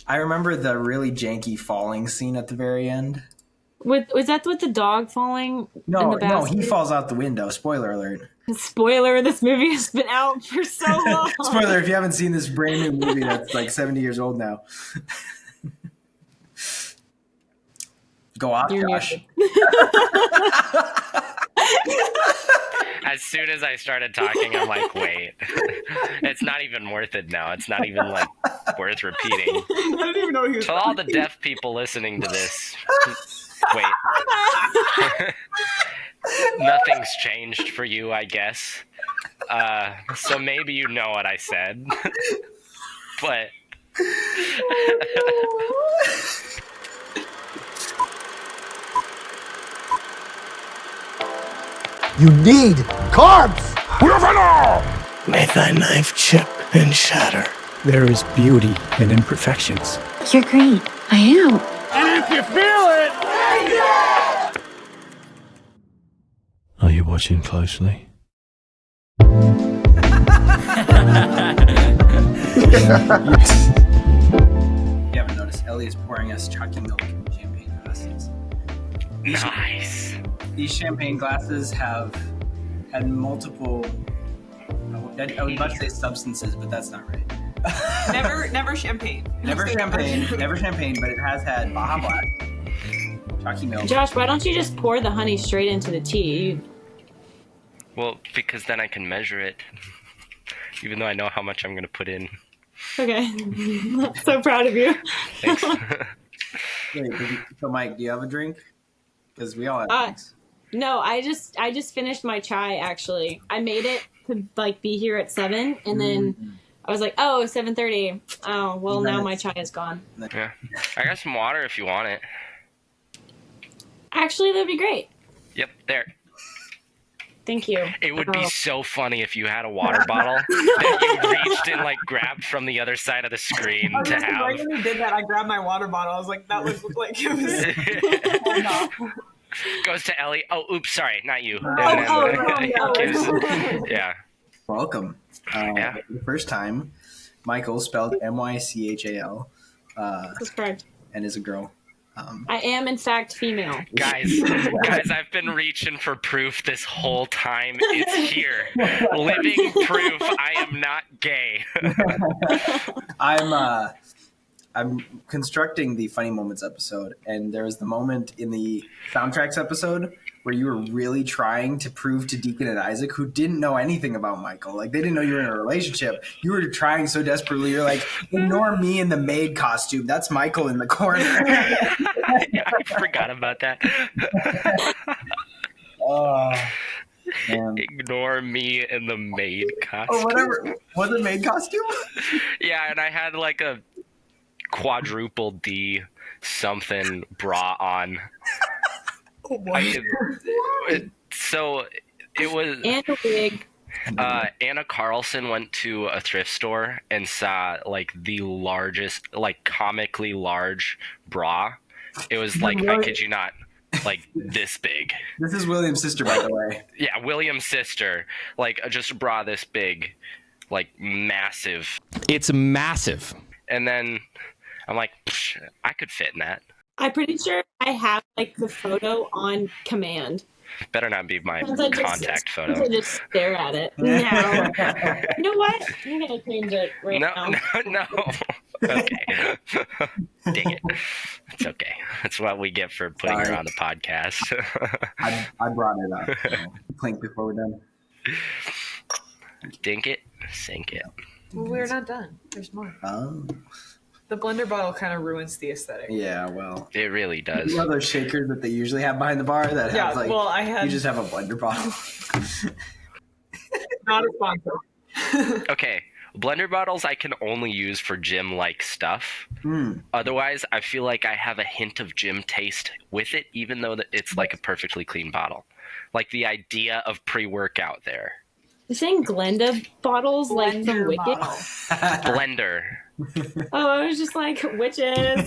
I remember the really janky falling scene at the very end. Was that with the dog falling in the basket? No, he falls out the window. Spoiler alert. Spoiler, this movie has been out for so long. Spoiler, if you haven't seen this brand new movie that's like 70 years old now. Go off, Josh. As soon as I started talking, I'm like, wait. It's not even worth it now. It's not even, like, worth repeating. I didn't even know he was To all the deaf people listening to this, wait. Nothing's changed for you, I guess. So maybe you know what I said. But... You need carbs! May thy knife chip and shatter. There is beauty in imperfections. You're great. I am. And if you feel it, Are you watching closely? You haven't noticed, Ellie is pouring us chalky milk in champagne glasses. Nice. These champagne glasses have had multiple, I would about to say substances, but that's not right. never champagne. Never champagne, but it has had Baja Blast, chalky milk. Josh, why don't you just pour the honey straight into the tea? Well, because then I can measure it. Even though I know how much I'm going to put in. Okay. So proud of you. Thanks. Wait, so Mike, do you have a drink? Because we all have drinks. No, I just finished my chai, actually. I made it to, like, be here at 7, and then I was like, oh, 7:30. Oh, well, now my chai is gone. Yeah. I got some water if you want it. Actually, that'd be great. Yep, there. Thank you. It would be so funny if you had a water bottle that you reached and, like, grabbed from the other side of the screen to have. Right when you did that, I grabbed my water bottle. I was like, that was like, it was... Oh, no. Goes to Ellie. Oh, oops, sorry, not you. No. Yeah. Welcome. Yeah. For the first time, Mychal, spelled Mychal, That's correct. and is a girl. I am, in fact, female. Guys, I've been reaching for proof this whole time. It's here. Living proof I am not gay. I'm constructing the Funny Moments episode, and there was the moment in the soundtracks episode where you were really trying to prove to Deacon and Isaac, who didn't know anything about Mychal, like they didn't know you were in a relationship. You were trying so desperately. You're like, ignore me in the maid costume. That's Mychal in the corner. Yeah, I forgot about that. Oh, man. Ignore me in the maid costume. Or whatever. Was it maid costume? Yeah, and I had like a quadruple D something bra on. So it was. And a wig. Anna Carlson went to a thrift store and saw like the largest, like comically large bra. It was like, I kid you not, like this big. This is William's sister, by the way. Yeah, William's sister. Like just a bra this big, like massive. It's massive. And then I'm like, I could fit in that. I'm pretty sure I have, like, the photo on command. Better not be my Sometimes contact photo. I just stare at it. No. You know what? I'm going to change it now. No. Okay. Dang it. It's okay. That's what we get for putting her on the podcast. I brought it up. So clink before we're done. Dink it, sink it. Well, we're not done. There's more. Oh. The blender bottle kind of ruins the aesthetic. Yeah, well. It really does. You know those shakers that they usually have behind the bar that have like, you just have a blender bottle. Not a sponsor. Okay, blender bottles I can only use for gym-like stuff. Otherwise, I feel like I have a hint of gym taste with it, even though it's like a perfectly clean bottle. Like the idea of pre-workout there. You're saying Glenda bottles, like from Wicked? Blender. Oh, I was just like, witches.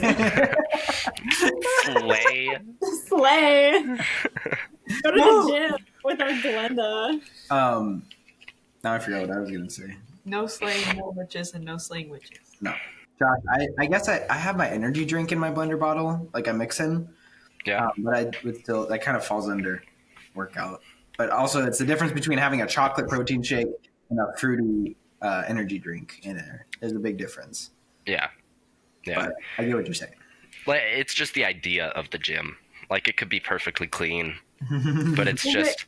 Slay. Go to the gym with our Glenda. Now I forgot what I was going to say. No slaying more witches and no slaying witches. No. Josh, I guess I have my energy drink in my blender bottle, like I mix in. Yeah. But I would still, that kind of falls under workout. But also, it's the difference between having a chocolate protein shake and a fruity energy drink in there. There's a big difference. Yeah. But I get what you're saying. Like, it's just the idea of the gym. Like, it could be perfectly clean, but it's just,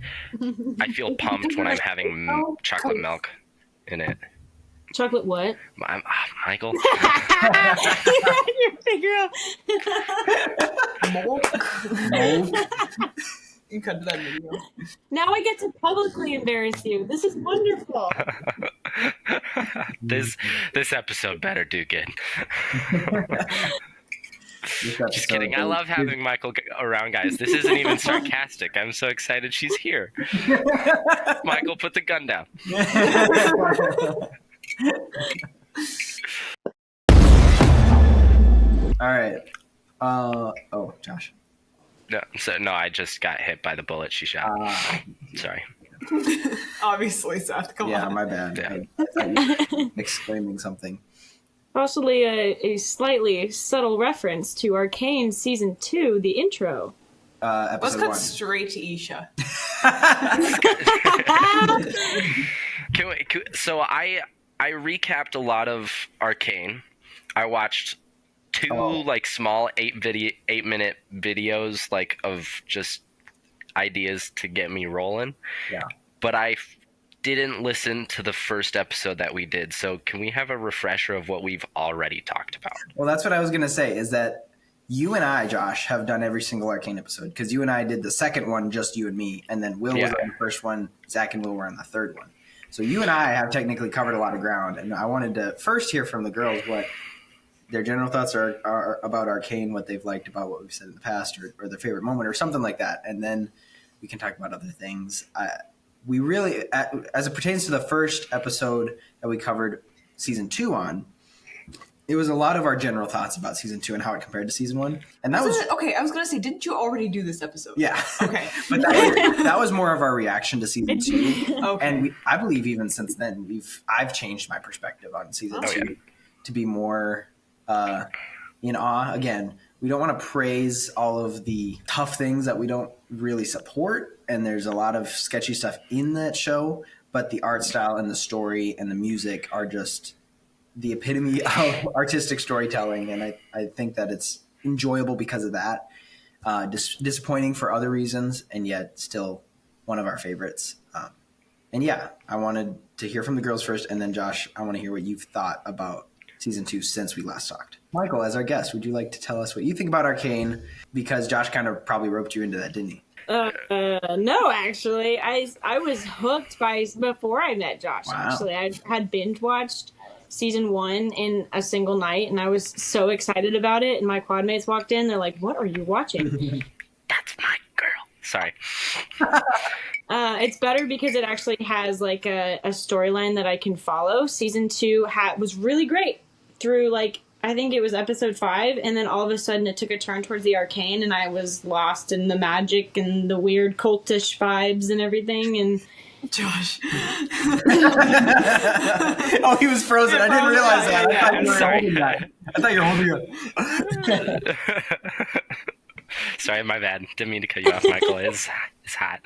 I feel pumped when I'm having chocolate milk in it. Chocolate what? Mychal. You figure out. You cut to that video. Now I get to publicly embarrass you. This is wonderful. This episode better do good. Just kidding. I love having Mychal around, guys. This isn't even sarcastic. I'm so excited she's here. Mychal, put the gun down. All right. Josh. No, I just got hit by the bullet she shot. Sorry. Obviously, Seth. Come on. Yeah, my bad. Yeah. I thought you were exclaiming something. Possibly a slightly subtle reference to Arcane Season 2, the intro. Let's Episode cut 1. straight to Isha. So I recapped a lot of Arcane. I watched two small 8-minute videos of just ideas to get me rolling. Yeah. But I didn't listen to the first episode that we did. So can we have a refresher of what we've already talked about? Well, that's what I was going to say, is that you and I, Josh, have done every single Arcane episode, because you and I did the second one, just you and me, and then Will was on the first one, Zach and Will were on the third one. So you and I have technically covered a lot of ground, and I wanted to first hear from the girls what their general thoughts are about Arcane, what they've liked about what we've said in the past, or their favorite moment, or something like that, and then we can talk about other things. We really, as it pertains to the first episode that we covered Season 2 on, it was a lot of our general thoughts about Season 2 and how it compared to Season 1. And that was okay, I was going to say, didn't you already do this episode? Yeah. Okay. But that was more of our reaction to Season 2. Okay. And I believe even since then, I've changed my perspective on Season 2 to be more in awe. Again, we don't want to praise all of the tough things that we don't really support. And there's a lot of sketchy stuff in that show, but the art style and the story and the music are just the epitome of artistic storytelling. And I think that it's enjoyable because of that. Disappointing for other reasons, and yet still one of our favorites. I wanted to hear from the girls first, and then Josh, I want to hear what you've thought about Season 2 since we last talked. Mychal, as our guest, would you like to tell us what you think about Arcane? Because Josh kind of probably roped you into that, didn't he? No, actually, I was hooked before I met Josh. Wow. Actually, I had binge watched Season 1 in a single night, and I was so excited about it. And my quad mates walked in, they're like, "What are you watching?" That's my girl. Sorry. It's better because it actually has like a storyline that I can follow. Season 2 was really great through I think it was episode 5, and then all of a sudden it took a turn towards the arcane, and I was lost in the magic and the weird cultish vibes and everything. And Josh. Oh, he was frozen. I didn't realize that. I thought you were Sorry. holding that. I thought you were holding it. Sorry, my bad. Didn't mean to cut you off, Mychal. It's hot.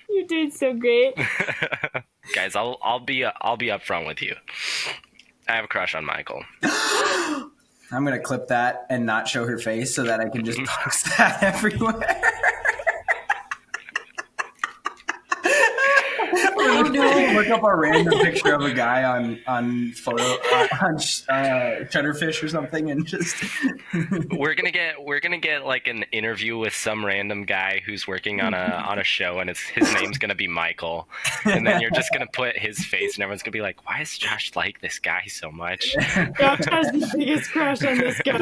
you did so great. Guys, I'll be upfront with you. I have a crush on Mychal. I'm going to clip that and not show her face so that I can just post that everywhere. Look up a random picture of a guy on photo on Cheddarfish or something, and just we're gonna get like an interview with some random guy who's working on a show, and his name's gonna be Mychal, and then you're just gonna put his face, and everyone's gonna be like, "Why is Josh like this guy so much?" Josh has the biggest crush on this guy.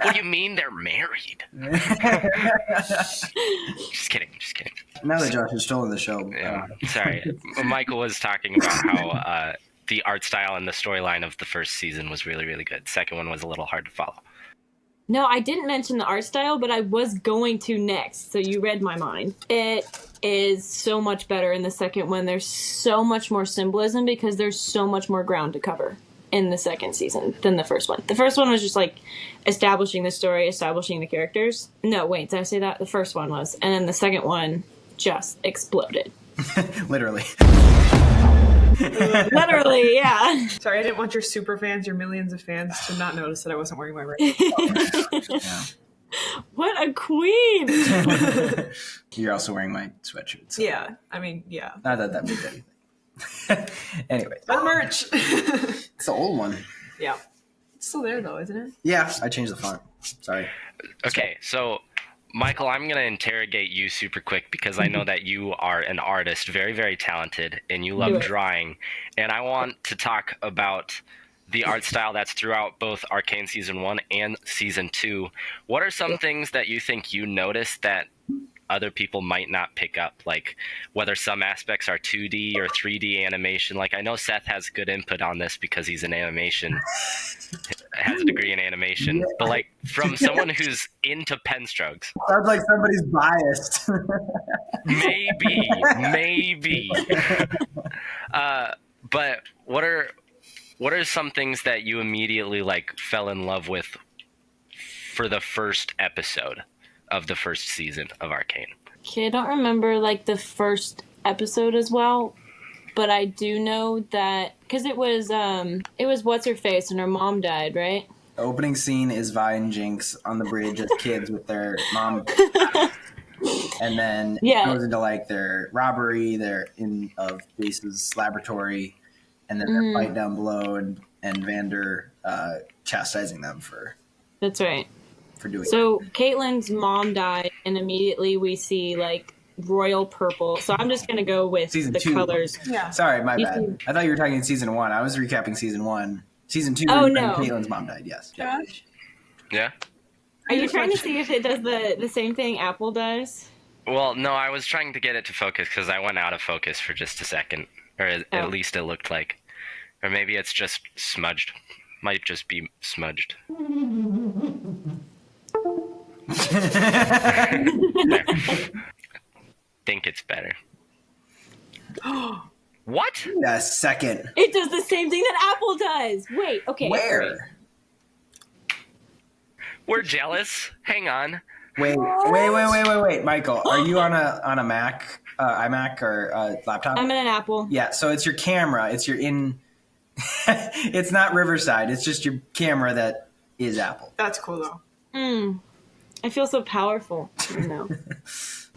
What do you mean they're married? Just kidding. now that Josh has stolen the show. Yeah, sorry. Mychal was talking about how the art style and the storyline of the first season was really, really good. Second one was a little hard to follow. No, I didn't mention the art style, but I was going to next, so you read my mind. It is so much better in the second one. There's so much more symbolism because there's so much more ground to cover. in the second season than the first one. The first one was just like establishing the story, establishing the characters. No, wait, did I say that? The first one was. And then the second one just exploded. Literally. Literally, yeah. Sorry, I didn't want your super fans, your millions of fans, to not notice that I wasn't wearing my ring. Yeah. What a queen! You're also wearing my sweatshirt. So. Yeah, I mean, yeah. Not that that means anything. Anyway. My merch! It's the old one. Yeah. It's still there, though, isn't it? Yeah, I changed the font. Sorry. Okay, so Mychal, I'm going to interrogate you super quick because I know that you are an artist, very, very talented, and you love drawing. And I want to talk about the art style that's throughout both Arcane Season 1 and Season 2. What are some things that you think you noticed that other people might not pick up? Like whether some aspects are 2D or 3D animation. Like I know Seth has good input on this because he's in animation, has a degree in animation. Yeah. But like from someone who's into pen strokes. Sounds like somebody's biased. Maybe. But what are some things that you immediately like fell in love with for the first episode of the first season of Arcane? Okay, I don't remember like the first episode as well, but I do know that because it was what's her face and her mom died, right? The opening scene is Vi and Jinx on the bridge as kids with their mom, and then it goes into like their robbery, of Base's laboratory, and then their fight down below, and Vander chastising them for. That's right. Doing so Caitlyn's mom died, and immediately we see like royal purple. So I'm just gonna go with season the 2. colors. Yeah. Sorry, my bad. I thought you were talking in season 1. I was recapping season 1. Season 2. Oh no, Caitlyn's mom died. Yes. Josh? Yeah. Are you trying to see if it does the same thing Apple does? Well, no, I was trying to get it to focus because I went out of focus for just a second, or at least it looked like, or maybe it's just smudged. Might just be smudged. Think it's better. What? A second. It does the same thing that Apple does. Wait, okay. Where? We're jealous. Hang on. Wait, Mychal, are you on a Mac, iMac or laptop? I'm in an Apple. Yeah, so it's your camera. It's your in. It's not Riverside. It's just your camera that is Apple. That's cool though. I feel so powerful. No.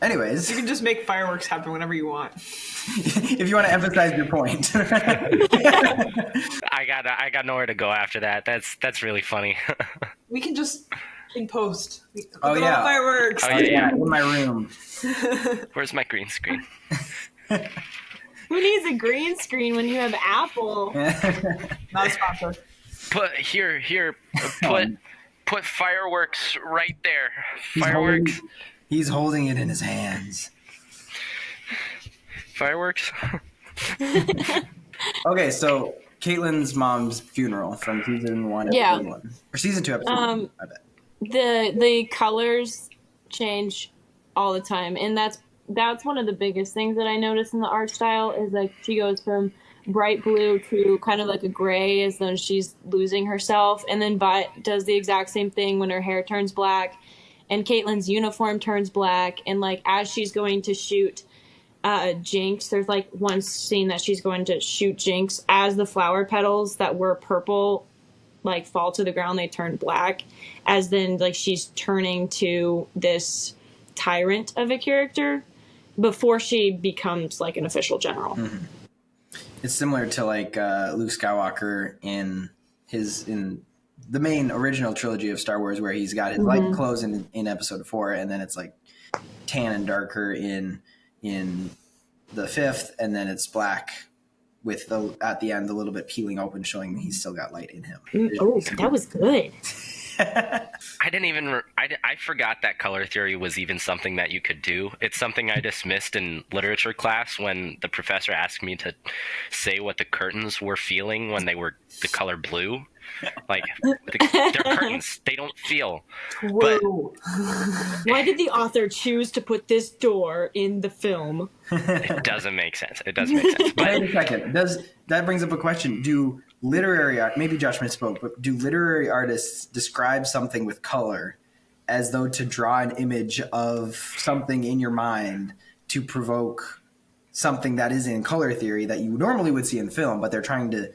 Anyways, you can just make fireworks happen whenever you want. If you want to emphasize your point. I got nowhere to go after that. That's really funny. We can just in post. Fireworks. Oh yeah, in my room. Where's my green screen? Who needs a green screen when you have Apple? Not a sponsor. Put fireworks right there. Fireworks. He's holding it in his hands. Fireworks. Okay, so Caitlyn's mom's funeral from season 1, episode 1, or season 2, episode 1. I bet the colors change all the time, and that's one of the biggest things that I notice in the art style is like she goes from bright blue to kind of like a gray as though she's losing herself, and then Vi does the exact same thing when her hair turns black and Caitlyn's uniform turns black, and like as she's going to shoot Jinx, there's like one scene that she's going to shoot Jinx, as the flower petals that were purple like fall to the ground, they turn black, as then like she's turning to this tyrant of a character before she becomes like an official general. Mm-hmm. It's similar to like Luke Skywalker in the main original trilogy of Star Wars, where he's got his light clothes in episode 4, and then it's like tan and darker in the 5th, and then it's black with at the end a little bit peeling open, showing he's still got light in him. Oh, that was good. I forgot that color theory was even something that you could do. It's something I dismissed in literature class when the professor asked me to say what the curtains were feeling when they were the color blue. Like, they're curtains. They don't feel. But why did the author choose to put this door in the film? It doesn't make sense. It doesn't make sense. But wait a second. That brings up a question. Do maybe Josh misspoke, but do literary artists describe something with color as though to draw an image of something in your mind to provoke something that is in color theory that you normally would see in film, but they're trying to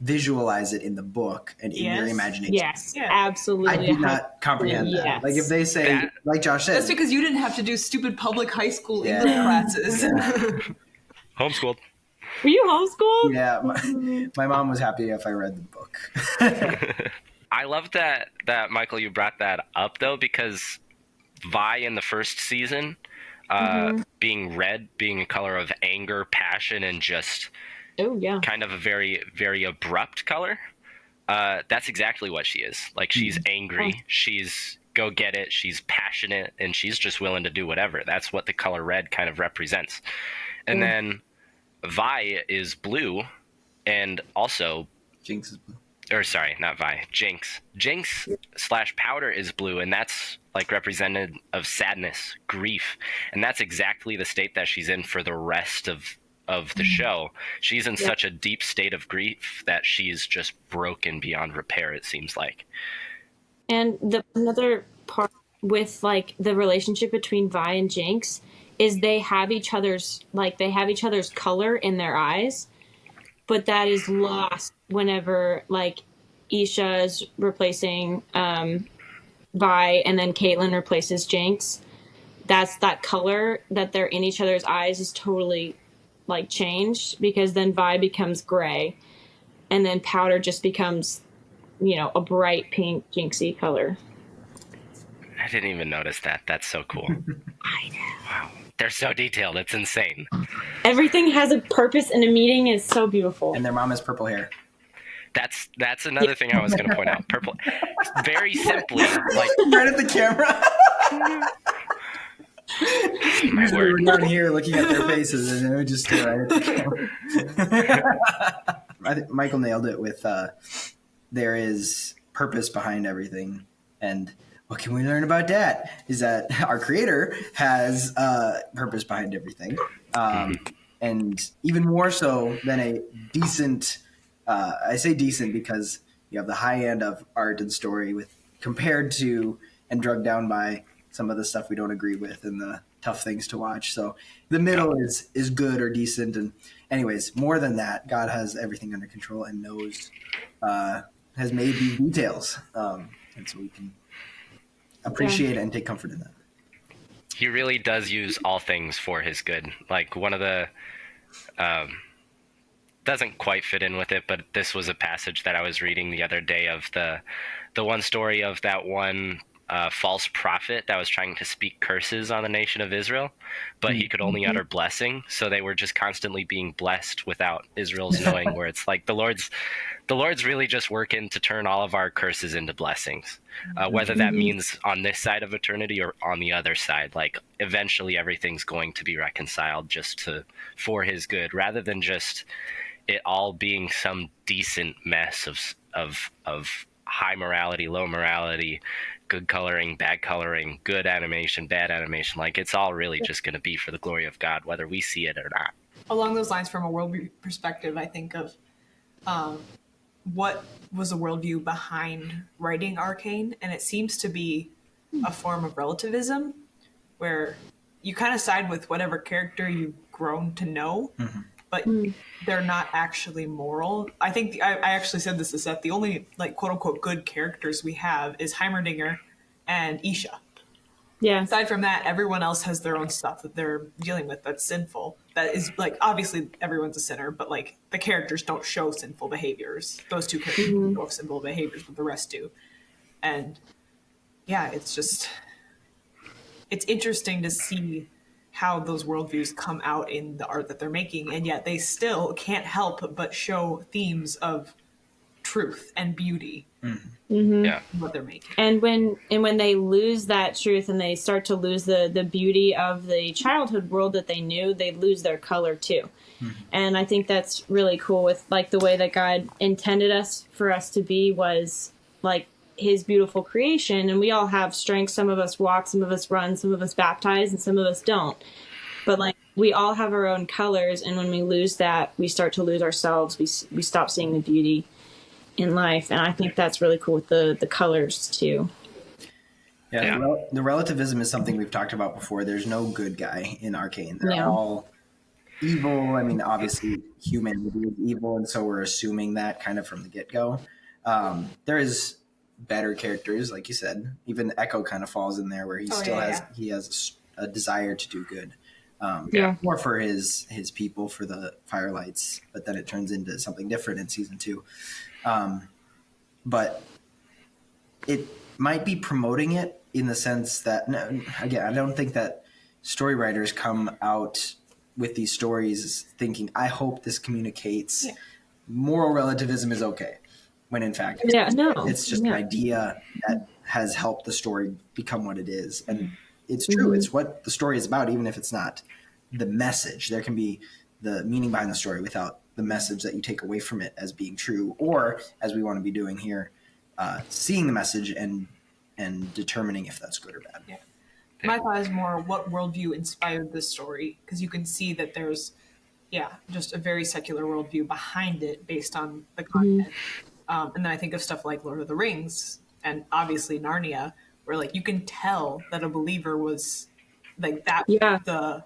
visualize it in the book and in your imagination? Yes, absolutely. I did not comprehend that. Like if they say, like Josh said. That's because you didn't have to do stupid public high school English classes. Homeschooled. Were you homeschooled? Yeah, my mom was happy if I read the book. I love that Mychal, you brought that up though, because Vi in the first season, being red, being a color of anger, passion, and just kind of a very, very abrupt color. That's exactly what she is. Like, she's angry, she's go get it, she's passionate, and she's just willing to do whatever. That's what the color red kind of represents. And then Vi is blue, and also Jinx is blue. Or sorry, not Vi. Jinx. Jinx / Powder is blue, and that's like representative of sadness, grief, and that's exactly the state that she's in for the rest of the show. She's in such a deep state of grief that she's just broken beyond repair, it seems like. And another part with like the relationship between Vi and Jinx is they have each other's color in their eyes, but that is lost whenever like Isha is replacing Vi and then Caitlin replaces Jinx. That color that they're in each other's eyes is totally like changed, because then Vi becomes gray and then Powder just becomes, a bright pink Jinxie color. I didn't even notice that. That's so cool. I know. Wow. They're so detailed. It's insane. Everything has a purpose and a meaning. It's so beautiful. And their mom has purple hair. That's another thing I was going to point out. Purple. Very simply, like right at the camera. My word. We're down here looking at their faces, and it would just stare right at the camera. I think Mychal nailed it with there is purpose behind everything, and what can we learn about that is that our creator has purpose behind everything, and even more so than a decent. I say decent because you have the high end of art and story compared to and drugged down by some of the stuff we don't agree with and the tough things to watch. So the middle is good or decent. And anyways, more than that, God has everything under control and knows, has made these details. And so we can appreciate and take comfort in that. He really does use all things for his good. Like one of the, doesn't quite fit in with it, but this was a passage that I was reading the other day of the one story of that one false prophet that was trying to speak curses on the nation of Israel, but he could only utter blessing. So they were just constantly being blessed without Israel's knowing, where it's like the Lord's really just working to turn all of our curses into blessings, whether that means on this side of eternity or on the other side. Like eventually everything's going to be reconciled just for his good, rather than just it all being some decent mess of high morality, low morality, good coloring, bad coloring, good animation, bad animation. Like it's all really just going to be for the glory of God, whether we see it or not. Along those lines, from a worldview perspective, I think of what was the worldview behind writing Arcane, and it seems to be a form of relativism where you kind of side with whatever character you've grown to know, but they're not actually moral. I think I actually said this to Seth. The only like quote unquote good characters we have is Heimerdinger and Isha. Yeah. Aside from that, everyone else has their own stuff that they're dealing with that's sinful. That is like, obviously everyone's a sinner, but like the characters don't show sinful behaviors. Those two characters don't show sinful behaviors, but the rest do. And yeah, it's interesting to see how those worldviews come out in the art that they're making, and yet they still can't help but show themes of truth and beauty in what they're making. And when they lose that truth and they start to lose the beauty of the childhood world that they knew, they lose their color too. And I think that's really cool with like the way that God intended us for us to be was like his beautiful creation, and we all have strengths. Some of us walk, some of us run, some of us baptize, and some of us don't. But like we all have our own colors, and when we lose that, we start to lose ourselves. We stop seeing the beauty. in life, and I think that's really cool with the colors too. Yeah, the relativism is something we've talked about before. There's no good guy in Arcane. They're all evil. I mean, obviously humanity is evil, and so we're assuming that kind of from the get-go. There is better characters, like you said. Even Echo kind of falls in there, where he he has a desire to do good. More for his people, for the Firelights, but then it turns into something different in season 2. But it might be promoting it in the sense that, again, I don't think that story writers come out with these stories thinking, I hope this communicates moral relativism is okay, when in fact it's just an idea that has helped the story become what it is. And it's true, it's what the story is about, even if it's not the message. There can be the meaning behind the story without the message that you take away from it as being true, or as we want to be doing here, seeing the message and determining if that's good or bad. Yeah. My thought is more what worldview inspired this story, because you can see that there's just a very secular worldview behind it based on the content. And then I think of stuff like Lord of the Rings and obviously Narnia, where like you can tell that a believer was like that the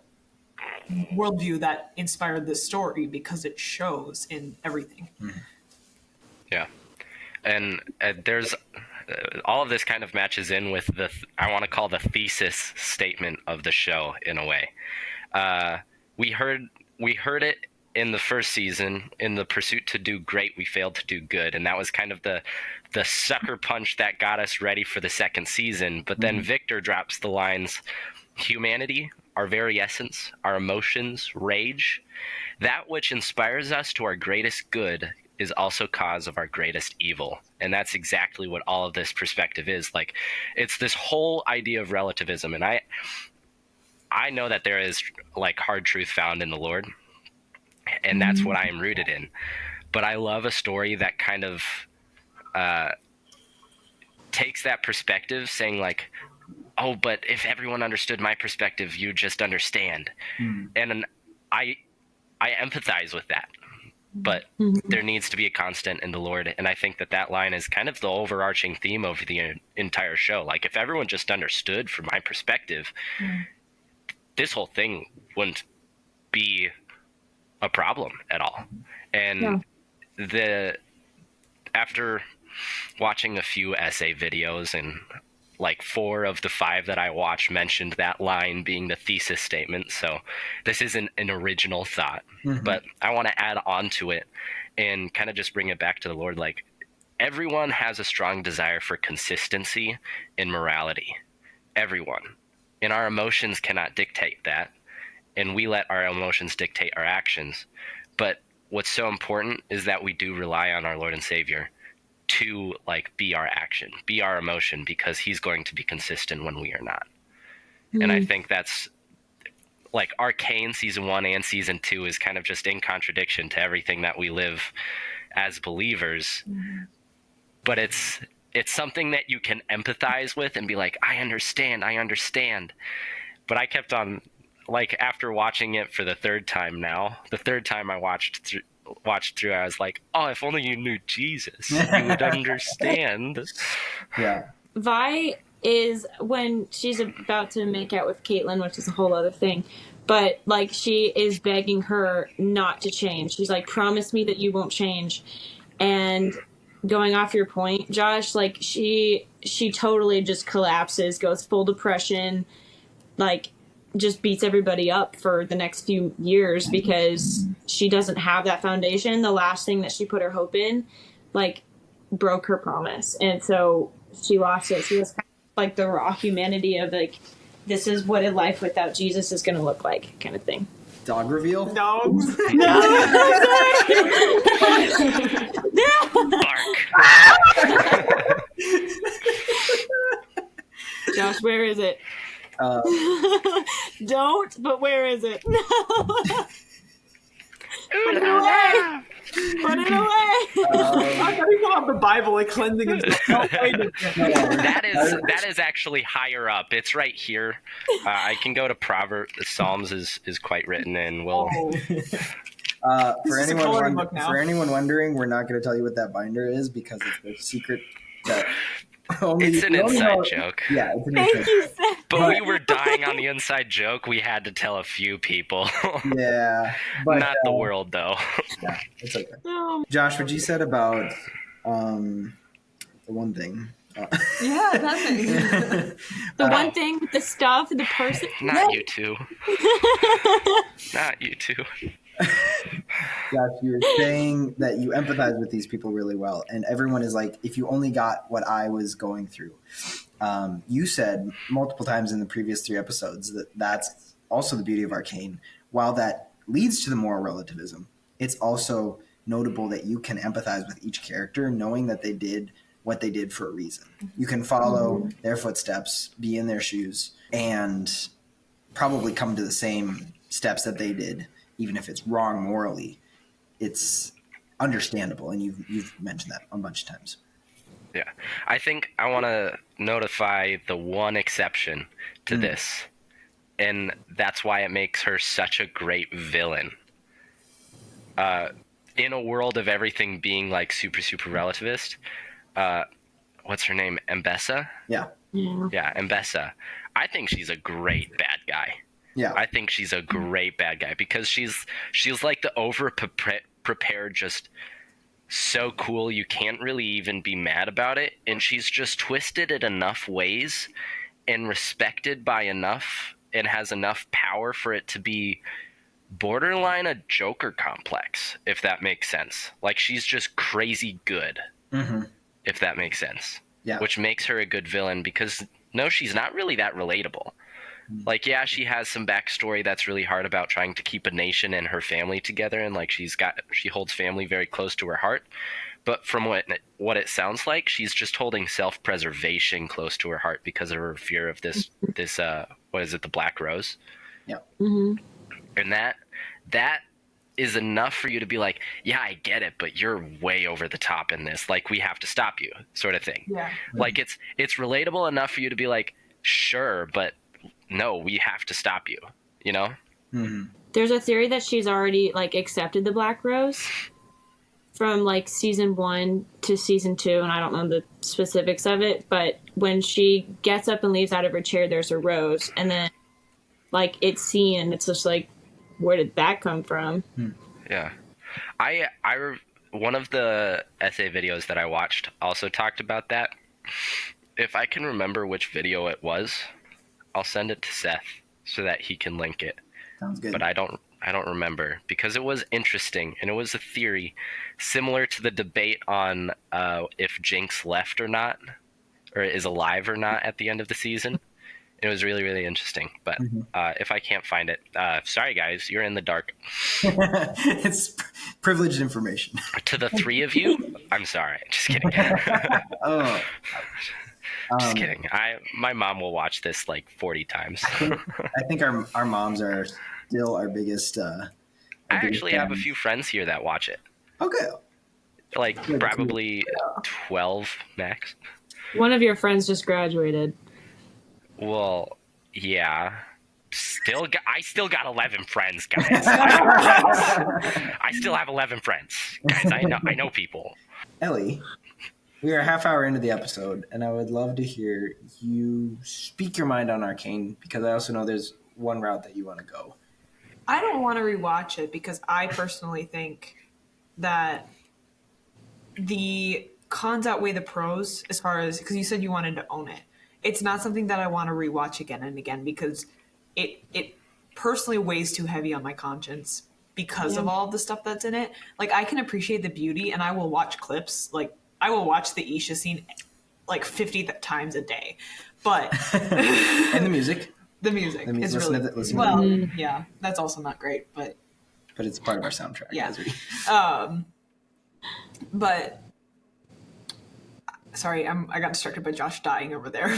worldview that inspired this story, because it shows in everything. Yeah. And there's all of this kind of matches in with I want to call the thesis statement of the show in a way. We heard it in the first season. In the pursuit to do great, we failed to do good, and that was kind of the sucker punch that got us ready for the second season. But then Victor drops the lines: humanity, our very essence, our emotions, rage, that which inspires us to our greatest good is also cause of our greatest evil. And that's exactly what all of this perspective is. Like, it's this whole idea of relativism. And I know that there is like hard truth found in the Lord, and that's what I am rooted in. But I love a story that kind of takes that perspective, saying like, oh, but if everyone understood my perspective, you just understand. And I empathize with that. But there needs to be a constant in the Lord. And I think that line is kind of the overarching theme of the entire show. Like, if everyone just understood from my perspective, this whole thing wouldn't be a problem at all. And after watching a few essay videos, and like 4 of the 5 that I watched mentioned that line being the thesis statement. So this isn't an original thought, but I want to add on to it and kind of just bring it back to the Lord. Like, everyone has a strong desire for consistency in morality. Everyone. And our emotions cannot dictate that. And we let our emotions dictate our actions. But what's so important is that we do rely on our Lord and Savior to like be our action, be our emotion, because he's going to be consistent when we are not. And I think that's like Arcane season 1 and season 2 is kind of just in contradiction to everything that we live as believers. But it's something that you can empathize with and be like, I understand. But I kept on, like, after watching it for the third time now, the third time I watched through, I was like, oh, if only you knew Jesus, you would understand. Vi is, when she's about to make out with Caitlin, which is a whole other thing, but like, she is begging her not to change. She's like, promise me that you won't change. And going off your point, Josh, like, she totally just collapses, goes full depression, like, just beats everybody up for the next few years because she doesn't have that foundation. The last thing that she put her hope in, like, broke her promise. And so she lost it. She was kind of like the raw humanity of, like, this is what a life without Jesus is going to look like, kind of thing. Dog reveal? No. Josh, where is it? Don't, but where is it? Put it away! Put it away! I thought he got the Bible like cleansing himself. That is actually higher up. It's right here. I can go to Proverbs. Psalms is quite written, and we'll. For is a anyone coloring book now. for anyone wondering, we're not going to tell you what that binder is because it's a secret that It's an inside joke. Yeah, it's an Thank inside you, joke. Seth. But we were dying on the inside joke. We had to tell a few people. Yeah, but Not the world, though. yeah, it's okay. Oh, Josh, what you said about the one thing. Yeah, that thing. the one thing with the stuff, the person. Not you two. Not you two. Josh, you were saying that you empathize with these people really well, and everyone is like, if you only got what I was going through. You said multiple times in the previous 3 episodes that that's also the beauty of Arcane. While that leads to the moral relativism, it's also notable that you can empathize with each character, knowing that they did what they did for a reason. You can follow their footsteps, be in their shoes, and probably come to the same steps that they did, even if it's wrong morally. It's understandable, and you've mentioned that a bunch of times. Yeah. I think I want to notify the one exception to this, and that's why it makes her such a great villain. In a world of everything being like super, super relativist, what's her name? Mbessa? Yeah. Yeah, Mbessa. I think she's a great bad guy. Yeah. I think she's a great bad guy because she's like the over-prepared, just so cool you can't really even be mad about it, and she's just twisted in enough ways and respected by enough and has enough power for it to be borderline a Joker complex, if that makes sense. Like, she's just crazy good, if that makes sense. Yeah. Which makes her a good villain because, no, she's not really that relatable. Like, yeah, she has some backstory that's really hard about trying to keep a nation and her family together, and like she holds family very close to her heart. But from what it sounds like, she's just holding self-preservation close to her heart because of her fear of this what is it, the Black Rose? Yeah. And that is enough for you to be like, yeah, I get it, but you're way over the top in this. Like, we have to stop you, sort of thing. Yeah. Like, it's relatable enough for you to be like, sure, but no, we have to stop you, you know? There's a theory that she's already like accepted the Black Rose from like season 1 to season 2, and I don't know the specifics of it, but when she gets up and leaves out of her chair, there's a rose, and then like it's seen, and it's just like, where did that come from? Yeah. One of the essay videos that I watched also talked about that. If I can remember which video it was, I'll send it to Seth so that he can link it. Sounds good. But I don't remember because it was interesting, and it was a theory similar to the debate on if Jinx left or not, or is alive or not at the end of the season. It was really, really interesting. But if I can't find it, sorry guys, you're in the dark. It's privileged information. To the 3 of you, I'm sorry. Just kidding. Just kidding. My mom will watch this like 40 times. I think our moms are still our biggest. I actually have a few friends here that watch it. Okay. Like probably 12 max. One of your friends just graduated. Well, yeah. I still got 11 friends, guys. I still have 11 friends, guys. I know people. Ellie, we are a half hour into the episode, and I would love to hear you speak your mind on Arcane, because I also know there's one route that you want to go. I don't want to rewatch it because I personally think that the cons outweigh the pros as far as, because you said you wanted to own it. It's not something that I want to rewatch again and again because it personally weighs too heavy on my conscience because of all of the stuff that's in it. Like, I can appreciate the beauty, and I will watch clips. Like, I will watch the Isha scene like 50 times a day. But and the music. The music is really yeah, that's also not great, but it's part of our soundtrack. Yeah. But sorry, I got distracted by Josh dying over there.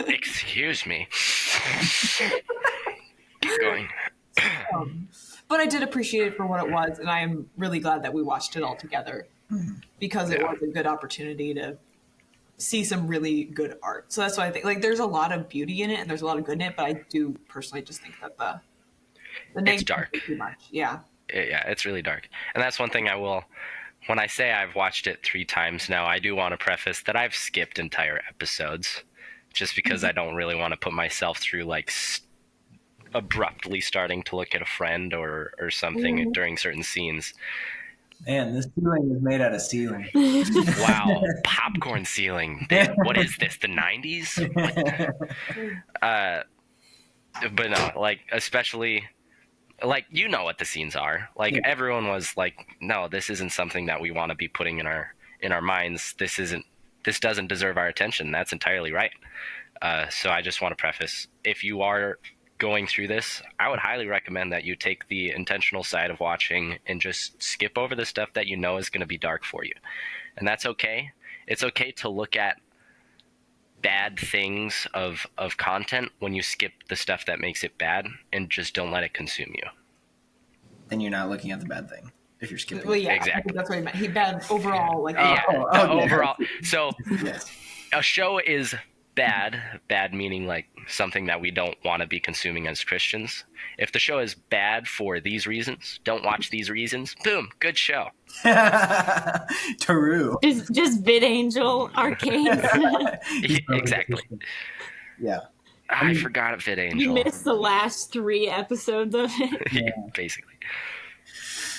Excuse me. Keep going. But I did appreciate it for what it was, and I am really glad that we watched it all together because it was a good opportunity to see some really good art. So that's why I think, like, there's a lot of beauty in it and there's a lot of good in it, but I do personally just think that The it's dark. Too much. Yeah. Yeah, it's really dark. And that's one thing I will, when I say I've watched it 3 times now, I do want to preface that I've skipped entire episodes just because I don't really want to put myself through like abruptly starting to look at a friend or something during certain scenes. Man, this ceiling is made out of ceiling. Wow, popcorn ceiling. What is this, the 90s? But no, like, especially, like, you know what the scenes are. Like, everyone was like, no, this isn't something that we want to be putting in our minds. This doesn't deserve our attention. That's entirely right. So I just want to preface, if you are going through this, I would highly recommend that you take the intentional side of watching and just skip over the stuff that you know is going to be dark for you. And that's okay. It's okay to look at bad things of content when you skip the stuff that makes it bad and just don't let it consume you. Then you're not looking at the bad thing if you're skipping. Well, yeah, exactly. That's what he meant. He bad overall. Like, overall. So Yes. a show is bad meaning like something that we don't want to be consuming as Christians. If the show is bad for these reasons, don't watch these reasons, boom, good show. Taru. Just VidAngel Arcane. Exactly. Yeah. I forgot of VidAngel. You missed the last 3 episodes of it. Yeah, basically.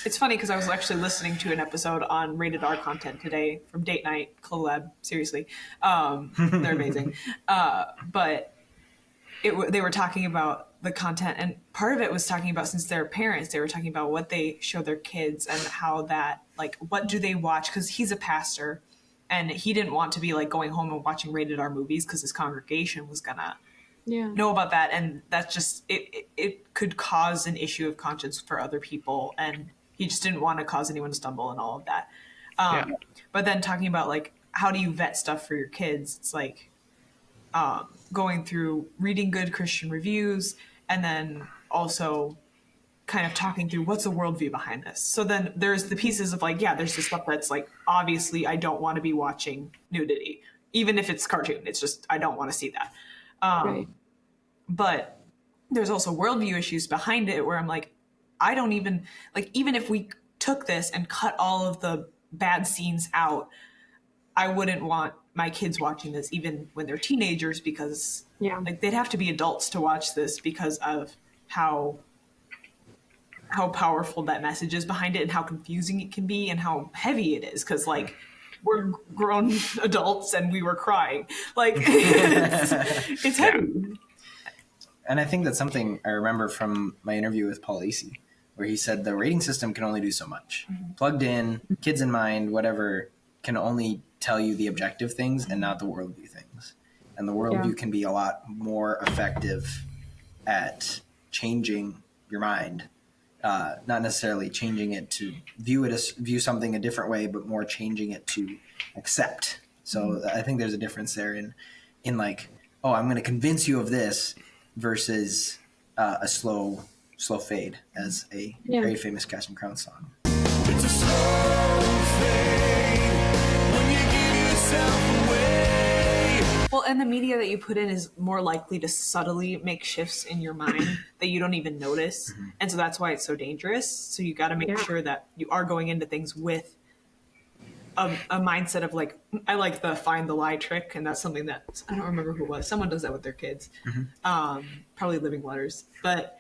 It's funny because I was actually listening to an episode on rated R content today from Date Night Collab. Seriously, they're amazing. But they were talking about the content, and part of it was talking about, since they're parents, they were talking about what they show their kids and how that, like, what do they watch? Because he's a pastor, and he didn't want to be like going home and watching rated R movies because his congregation was gonna know about that, and that's just it could cause an issue of conscience for other people, and he just didn't want to cause anyone to stumble and all of that. But then talking about like, how do you vet stuff for your kids? It's like going through reading good Christian reviews, and then also kind of talking through what's the worldview behind this. So then there's the pieces of like, yeah, there's the stuff that's like, obviously I don't want to be watching nudity, even if it's cartoon. It's just, I don't want to see that. Right. But there's also worldview issues behind it where I'm like, I don't even, like, even if we took this and cut all of the bad scenes out, I wouldn't want my kids watching this even when they're teenagers, because like, they'd have to be adults to watch this because of how powerful that message is behind it and how confusing it can be and how heavy it is. Cause like, we're grown adults and we were crying. Like, it's heavy. And I think that's something I remember from my interview with Paul Acey, where he said the rating system can only do so much. Plugged in, kids in mind, whatever, can only tell you the objective things and not the worldview things. And the worldview can be a lot more effective at changing your mind, not necessarily changing it to view something a different way, but more changing it to accept. So I think there's a difference there in like, oh, I'm going to convince you of this versus a slow fade, as a very famous Cast and Crown song. It's a slow fade when you give yourself away. Well, and the media that you put in is more likely to subtly make shifts in your mind that you don't even notice. And so that's why it's so dangerous. So you got to make sure that you are going into things with a mindset of like, I like the find the lie trick. And that's something that, I don't remember who it was. Someone does that with their kids. Probably Living Waters. But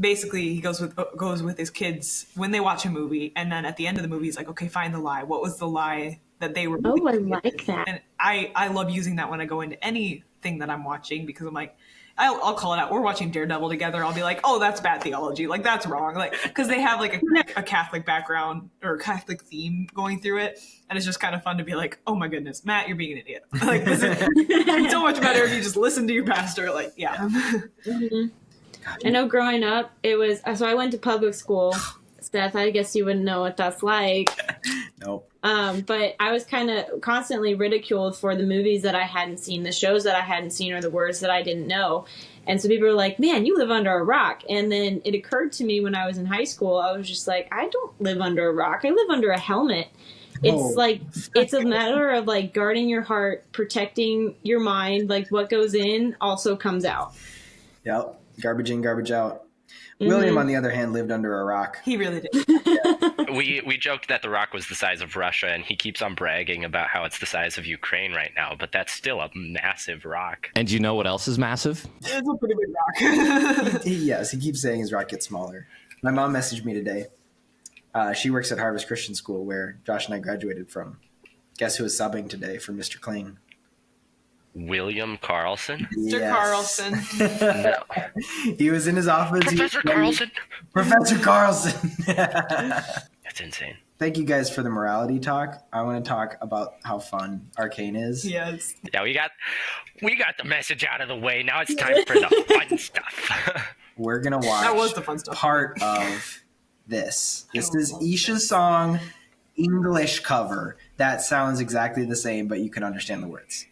basically he goes with his kids when they watch a movie, and then at the end of the movie he's like, okay, find the lie. What was the lie that they were I like that. And I love using that when I go into anything that I'm watching, because I'm like, I'll call it out. We're watching Daredevil together. I'll be like, oh, that's bad theology. Like, that's wrong. Like, because they have like a Catholic background or Catholic theme going through it. And it's just kind of fun to be like, oh my goodness, Matt, you're being an idiot. Like, it's so much better if you just listen to your pastor. Like, I know growing up, it was, so I went to public school. Seth, I guess you wouldn't know what that's like. Nope. But I was kind of constantly ridiculed for the movies that I hadn't seen, the shows that I hadn't seen, or the words that I didn't know. And so people were like, man, you live under a rock. And then it occurred to me when I was in high school, I was just like, I don't live under a rock. I live under a helmet. It's like, it's a matter of like guarding your heart, protecting your mind. Like what goes in also comes out. Yep. Garbage in, garbage out. William, on the other hand, lived under a rock. He really did. We joked that the rock was the size of Russia, and he keeps on bragging about how it's the size of Ukraine right now, but that's still a massive rock. And you know what else is massive? It's a pretty big rock. Yes, he keeps saying his rock gets smaller. My mom messaged me today. She works at Harvest Christian School, where Josh and I graduated from. Guess who was subbing today for Mr. Kling? William Carlson? Mr. Carlson. No. He was in his office. Professor Carlson? Professor Carlson. That's insane. Thank you guys for the morality talk. I want to talk about how fun Arcane is. Yes. Yeah, we got the message out of the way. Now it's time for the fun stuff. We're going to watch That was the fun stuff. part of this. This is Isha's song, English cover. That sounds exactly the same, but you can understand the words.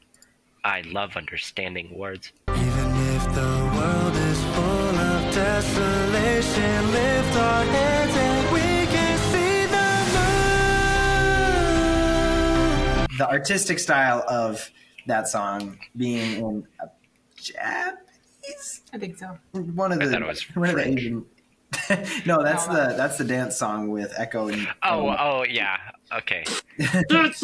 I love understanding words. Even if the world is full of desolation, lift our heads and we can see the moon. The artistic style of that song being in Japanese. I think so. One of I the thought it was one of the French. Asian. No, that's the dance song with Echo and. Oh, yeah. Okay. That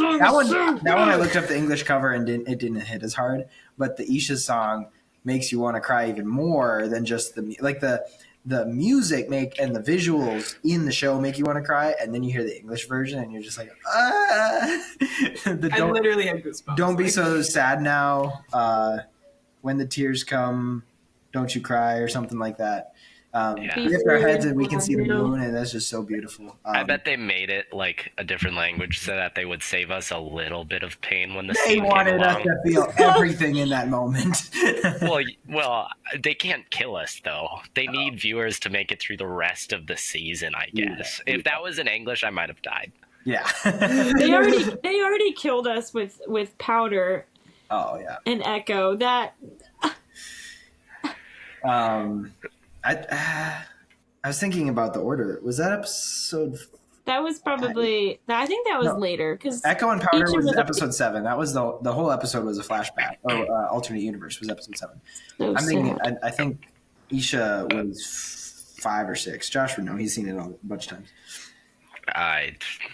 one I looked up the English cover and it didn't hit as hard. But the Isha song makes you want to cry even more than just the music and the visuals in the show make you want to cry, and then you hear the English version and you're just like, ah. I literally had goosebumps. Don't be so sad now. When the tears come, don't you cry, or something like that. Yeah. We lift our heads and we can see the moon, and that's just so beautiful. I bet they made it like a different language so that they would save us a little bit of pain when the they scene came wanted us along. to feel everything in that moment. Well, they can't kill us though. They need viewers to make it through the rest of the season, I guess. Yeah. If that was in English, I might have died. Yeah. They already killed us with Powder Oh yeah. and Echo. That I was thinking about the order. Was that episode? was probably. I think that was later because Echo and Powder Each was was episode 7. That was the whole episode was a flashback. Or alternate universe was episode 7. So I'm thinking. sad. I think Isha was 5 or 6. Josh would know. He's seen it a bunch of times.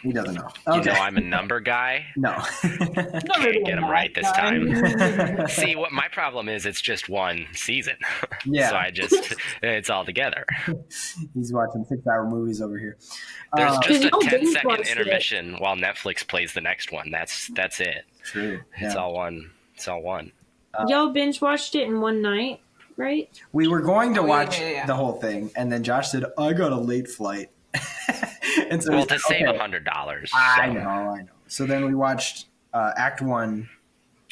He doesn't know. You know, I'm a number guy. No. Can't get him right this time. See, what my problem is, it's just one season. Yeah. So it's all together. He's watching 6-hour movies over here. There's just a Y'all 10-second binge-watched it. intermission while Netflix plays the next one. That's it. True. It's Yeah. all one. It's all one. Y'all binge watched it in one night, right? We were going to Oh, yeah, watch yeah. the whole thing, and then Josh said, "I got a late flight." And so Well, we to said, save "Okay." $100. I know. So then we watched Act 1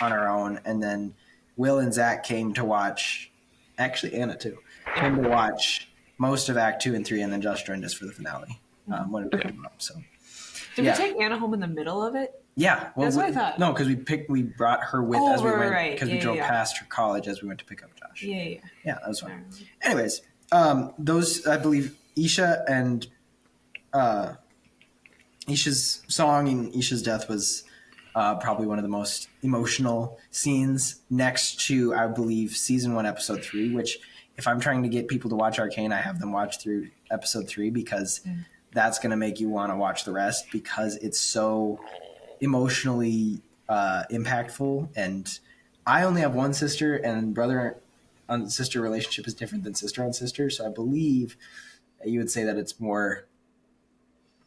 on our own, and then Will and Zach came to watch, actually Anna too, came to watch most of Act 2 and 3, and then Josh joined us for the finale when it came up. So Did Yeah. we take Anna home in the middle of it? yeah, well, That's what I thought. No, because we brought her with Oh, as we went right. because we Yeah, drove yeah. past her college as we went to pick up Josh. Yeah. Yeah, that was fun. Anyways, those I believe Isha and Isha's song and Isha's death was probably one of the most emotional scenes next to, I believe, season 1, episode 3, which if I'm trying to get people to watch Arcane, I have them watch through episode 3 because that's going to make you want to watch the rest because it's so emotionally impactful. And I only have one sister, and brother on sister relationship is different than sister on sister. So I believe you would say that it's more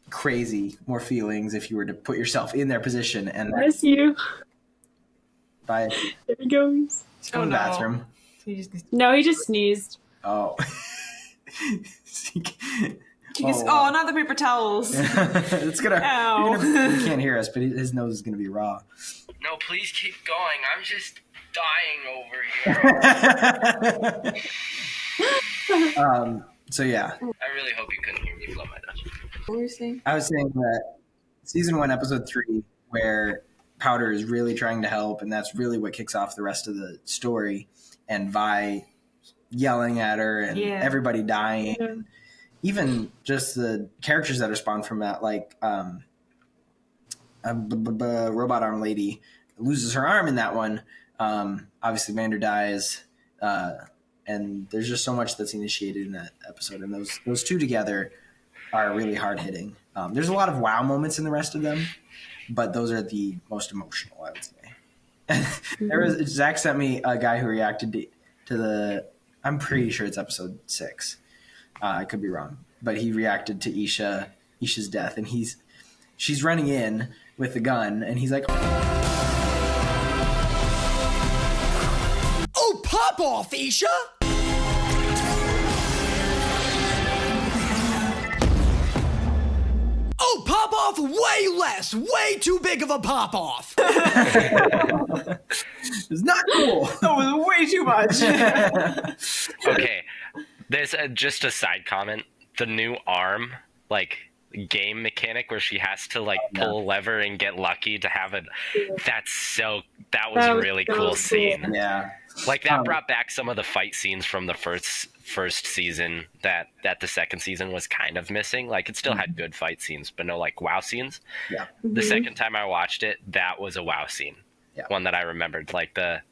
crazy, more feelings if you were to put yourself in their position. And Bless you. by There he goes. let's go to the bathroom. No, he just sneezed. Oh. Oh, not the paper towels. It's gonna. Ow. You can't hear us, but his nose is gonna be raw. No, please keep going. I'm just dying over here. So yeah, I really hope you couldn't hear me blow my nose. What were you saying? I was saying that season 1, episode 3, where Powder is really trying to help, and that's really what kicks off the rest of the story. And Vi yelling at her, and everybody dying. Yeah. Even just the characters that are spawned from that, like robot arm lady loses her arm in that one. Obviously, Vander dies. and there's just so much that's initiated in that episode, and those two together are really hard hitting. There's a lot of wow moments in the rest of them, but those are the most emotional, I would say. Zach sent me a guy who reacted to the, I'm pretty sure it's episode 6. I could be wrong, but he reacted to Isha's death, and she's running in with the gun, and he's like, Oh, pop off, Isha! Oh, pop off way less! Way too big of a pop off! it's not cool. That was way too much. Okay, there's just a side comment. The new arm, like, game mechanic where she has to, like, pull a lever and get lucky to have it. That was a really cool scene. Yeah. Like, that brought back some of the fight scenes from the first season that the second season was kind of missing. Like, it still had good fight scenes, but no, like, wow scenes. Yeah. The second time I watched it, that was a wow scene. Yeah. One that I remembered. Like, that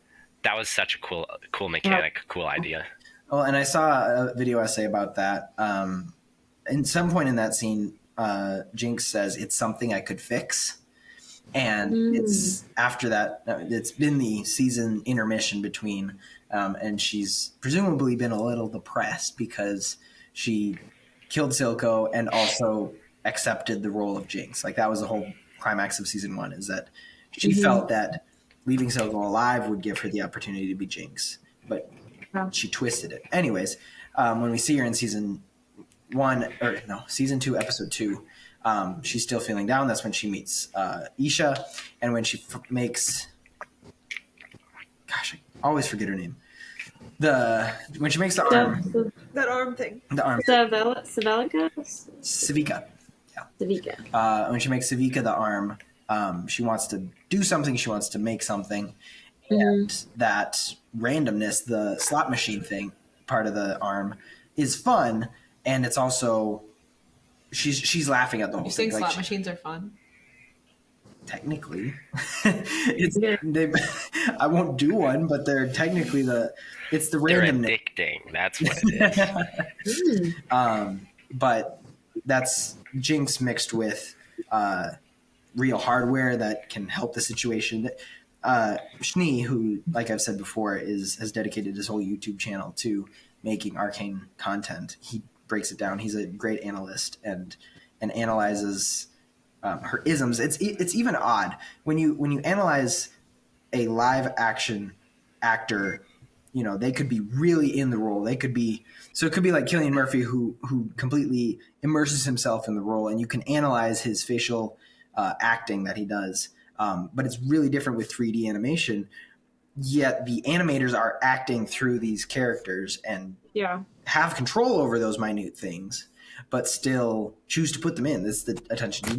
was such a cool mechanic, cool idea. Well, and I saw a video essay about that. In some point in that scene, Jinx says, "It's something I could fix." And it's after that, it's been the season intermission between, and she's presumably been a little depressed because she killed Silco and also accepted the role of Jinx. Like, that was the whole climax of season 1, is that she felt that leaving Silco alive would give her the opportunity to be Jinx, but she twisted it. Anyways, when we see her in season 2, episode 2, she's still feeling down. That's when she meets Isha, and when she makes, gosh, I always forget her name. When she makes the arm, That arm thing. the arm, Savelica? Savika. Yeah. Savika. When she makes Savika the arm, she wants to do something. She wants to make something, and that randomness, the slot machine thing, part of the arm, is fun, and it's also. She's laughing at the whole You thing. think slot machines are fun? Technically, I won't do one, but they're technically it's the They're randomness. addicting. That's what it is. But that's Jinx mixed with real hardware that can help the situation. Schnee, who, like I've said before, has dedicated his whole YouTube channel to making Arcane content. He breaks it down. He's a great analyst and analyzes her isms. It's even odd when you analyze a live action actor. You know, they could be really in the role. It could be like Cillian Murphy, who completely immerses himself in the role, and you can analyze his facial acting that he does. But it's really different with 3D animation. Yet the animators are acting through these characters and have control over those minute things, but still choose to put them in. This is the attention to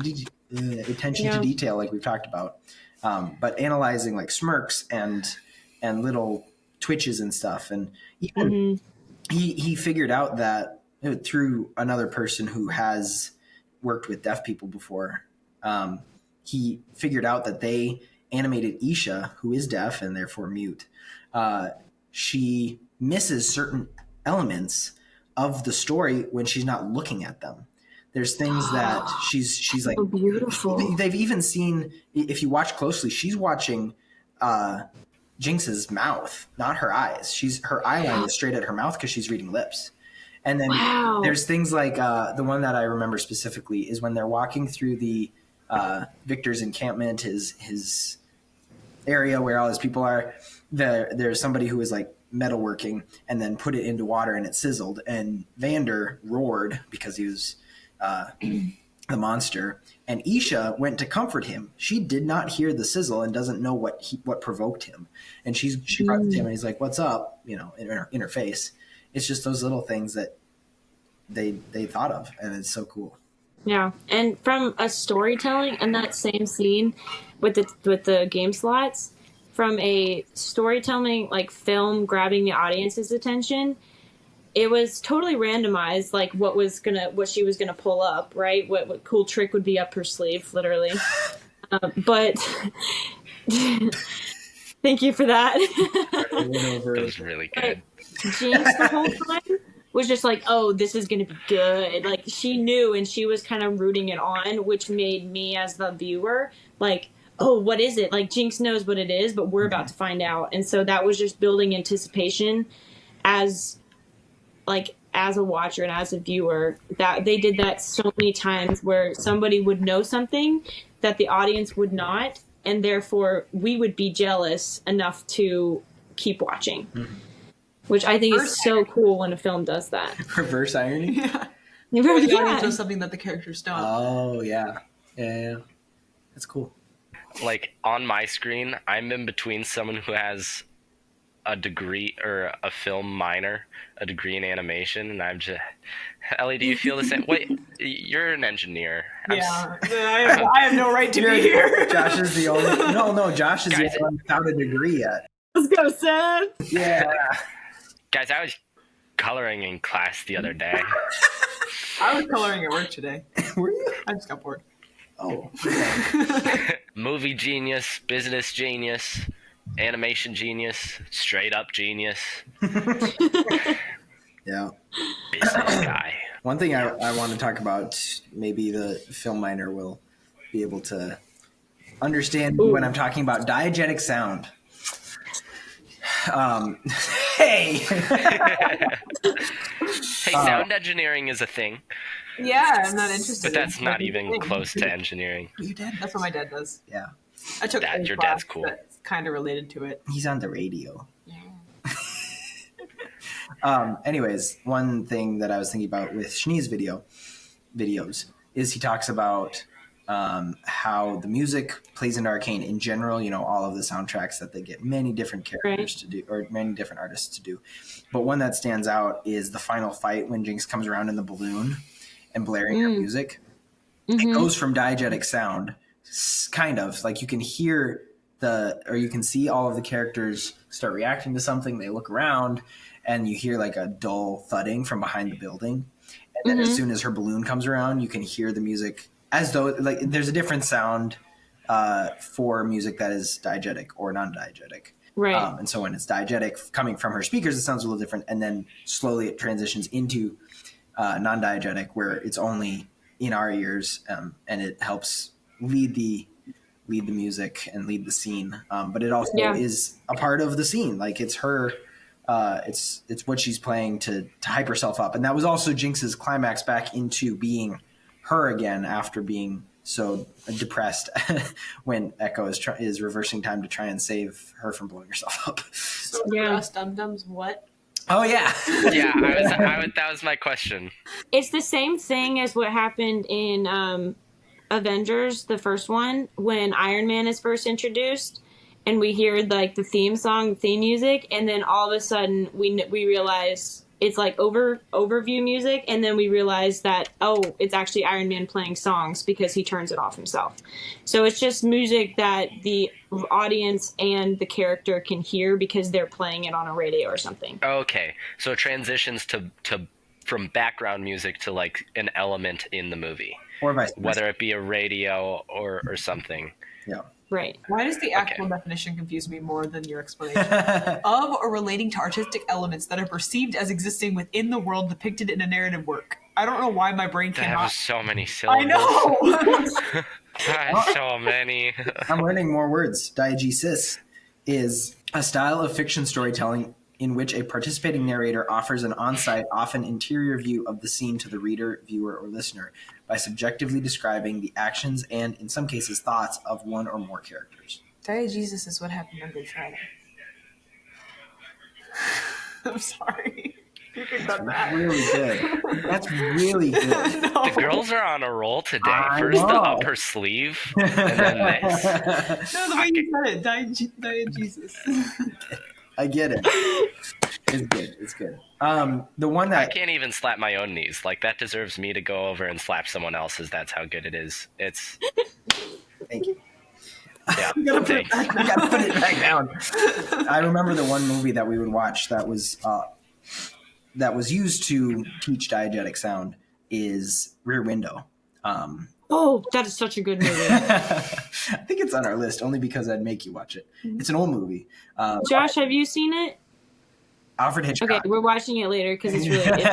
detail, like we've talked about. But analyzing like smirks and little twitches and stuff, and even he figured out that through another person who has worked with deaf people before. He figured out that they animated Isha, who is deaf and therefore mute. She misses certain elements of the story when she's not looking at them. There's things that she's like, so beautiful. They've even seen, if you watch closely, she's watching Jinx's mouth, not her eyes. Her eye line is straight at her mouth because she's reading lips. And then there's things like the one that I remember specifically is when they're walking through the Victor's encampment, his area where all his people are. There's somebody who is like metalworking and then put it into water and it sizzled, and Vander roared because he was the monster, and Isha went to comfort him. She did not hear the sizzle and doesn't know what provoked him, and she brought it to him and he's like, "What's up?" You know, in her face. It's just those little things that they thought of, and it's so cool. Yeah, and from a storytelling and that same scene with the game slots, from a storytelling like film grabbing the audience's attention, it was totally randomized, like what she was gonna pull up, right? What cool trick would be up her sleeve, literally. But thank you for that. That was really good. Jinx the whole time was just like, oh, this is going to be good. Like, she knew and she was kind of rooting it on, which made me as the viewer like, oh, what is it? Like, Jinx knows what it is, but we're about to find out. And so that was just building anticipation as a watcher and as a viewer. That they did that so many times where somebody would know something that the audience would not, and therefore we would be jealous enough to keep watching. Which I think is so cool when a film does that. Reverse irony? Yeah. The audience knows something that the characters don't. Oh, yeah. Yeah. That's cool. Like, on my screen, I'm in between someone who has a degree or a film minor, a degree in animation, and I'm just... Ellie, do you feel the same? Wait, you're an engineer. I have no right to be here. Josh is the only... No, Josh is the only one without a degree yet. Let's go, Seth! Yeah. Guys, I was coloring in class the other day. I was coloring at work today. Were you? I just got bored. Oh. Okay. Movie genius, business genius, animation genius, straight up genius. Yeah. Business guy. One thing I want to talk about, maybe the film minor will be able to understand when I'm talking about diegetic sound. Hey, sound engineering is a thing. Yeah, I'm not interested. But that's not even close to engineering. You did? That's what my dad does. Yeah. I took a your class dad's cool. that's kind of related to it. He's on the radio. Anyways, one thing that I was thinking about with Shnee's videos is he talks about how the music plays into Arcane in general, all of the soundtracks that they get many different characters to do, or many different artists to do. But one that stands out is the final fight when Jinx comes around in the balloon and blaring her music. It goes from diegetic sound, kind of like you can hear you can see all of the characters start reacting to something. They look around and you hear like a dull thudding from behind the building. And then as soon as her balloon comes around, you can hear the music as though like there's a different sound for music that is diegetic or non-diegetic. Right. And so when it's diegetic coming from her speakers, it sounds a little different. And then slowly it transitions into non-diegetic where it's only in our ears and it helps lead the music and lead the scene. But it also is a part of the scene. Like it's her, it's what she's playing to hype herself up. And that was also Jinx's climax back into being her again after being so depressed when Echo is reversing time to try and save her from blowing herself up. So Dum-Dums, what? Oh yeah. Yeah, that was my question. It's the same thing as what happened in Avengers, the first one, when Iron Man is first introduced and we hear like the theme music, and then all of a sudden we realize it's like overview music, and then we realize that, it's actually Iron Man playing songs because he turns it off himself. So it's just music that the audience and the character can hear because they're playing it on a radio or something. Okay, so it transitions to from background music to like an element in the movie. Or vice versa. Whether it be a radio or something. Yeah. Right. Why does the actual definition confuse me more than your explanation? Of or relating to artistic elements that are perceived as existing within the world depicted in a narrative work. I don't know why my brain That cannot. has so many syllables. I know. So many. I'm learning more words. Diegesis is a style of fiction storytelling in which a participating narrator offers an on-site, often interior view of the scene to the reader, viewer, or listener by subjectively describing the actions and, in some cases, thoughts of one or more characters. Diegesis is what happened on Good Friday. I'm sorry. You can cut that. Really good. That's really good. No. The girls are on a roll today. I First the know. upper sleeve, and then this. No, the way you said it. Diegesis. I get it. It's good. It's good. The one that I can't even slap my own knees. Like, that deserves me to go over and slap someone else's. That's how good it is. It's... Thank you. Yeah, thanks. I gotta put it back down. I remember the one movie that we would watch that was used to teach diegetic sound is Rear Window. That is such a good movie. I think it's on our list only because I'd make you watch it. It's an old movie. Josh, have you seen it? Alfred Hitchcock. Okay, we're watching it later because it's really.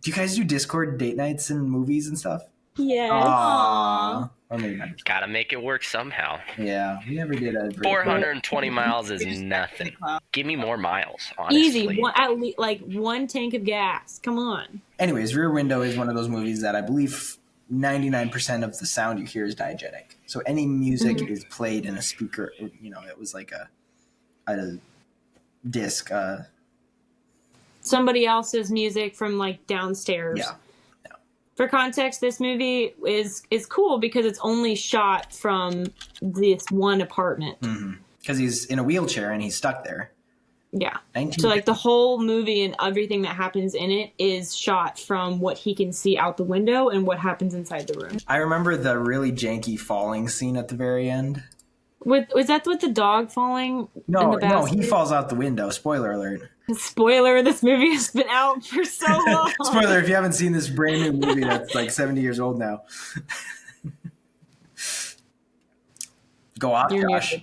Do you guys do Discord date nights and movies and stuff? Yes. Aww. Or maybe not. Gotta make it work somehow. Yeah, we never did. 420 miles is nothing. Give me more miles, honestly. Easy. At least like one tank of gas. Come on. Anyways, Rear Window is one of those movies that I believe 99% of the sound you hear is diegetic. So any music is played in a speaker. You know, it was like a disc. Somebody else's music from like downstairs. Yeah. For context, this movie is cool because it's only shot from this one apartment. Because he's in a wheelchair and he's stuck there. Yeah. So like the whole movie and everything that happens in it is shot from what he can see out the window and what happens inside the room. I remember the really janky falling scene at the very end. Was that with the dog falling in the basket? No, he falls out the window. Spoiler alert. Spoiler, this movie has been out for so long. Spoiler, if you haven't seen this brand new movie that's like 70 years old now. Go off, You're Josh.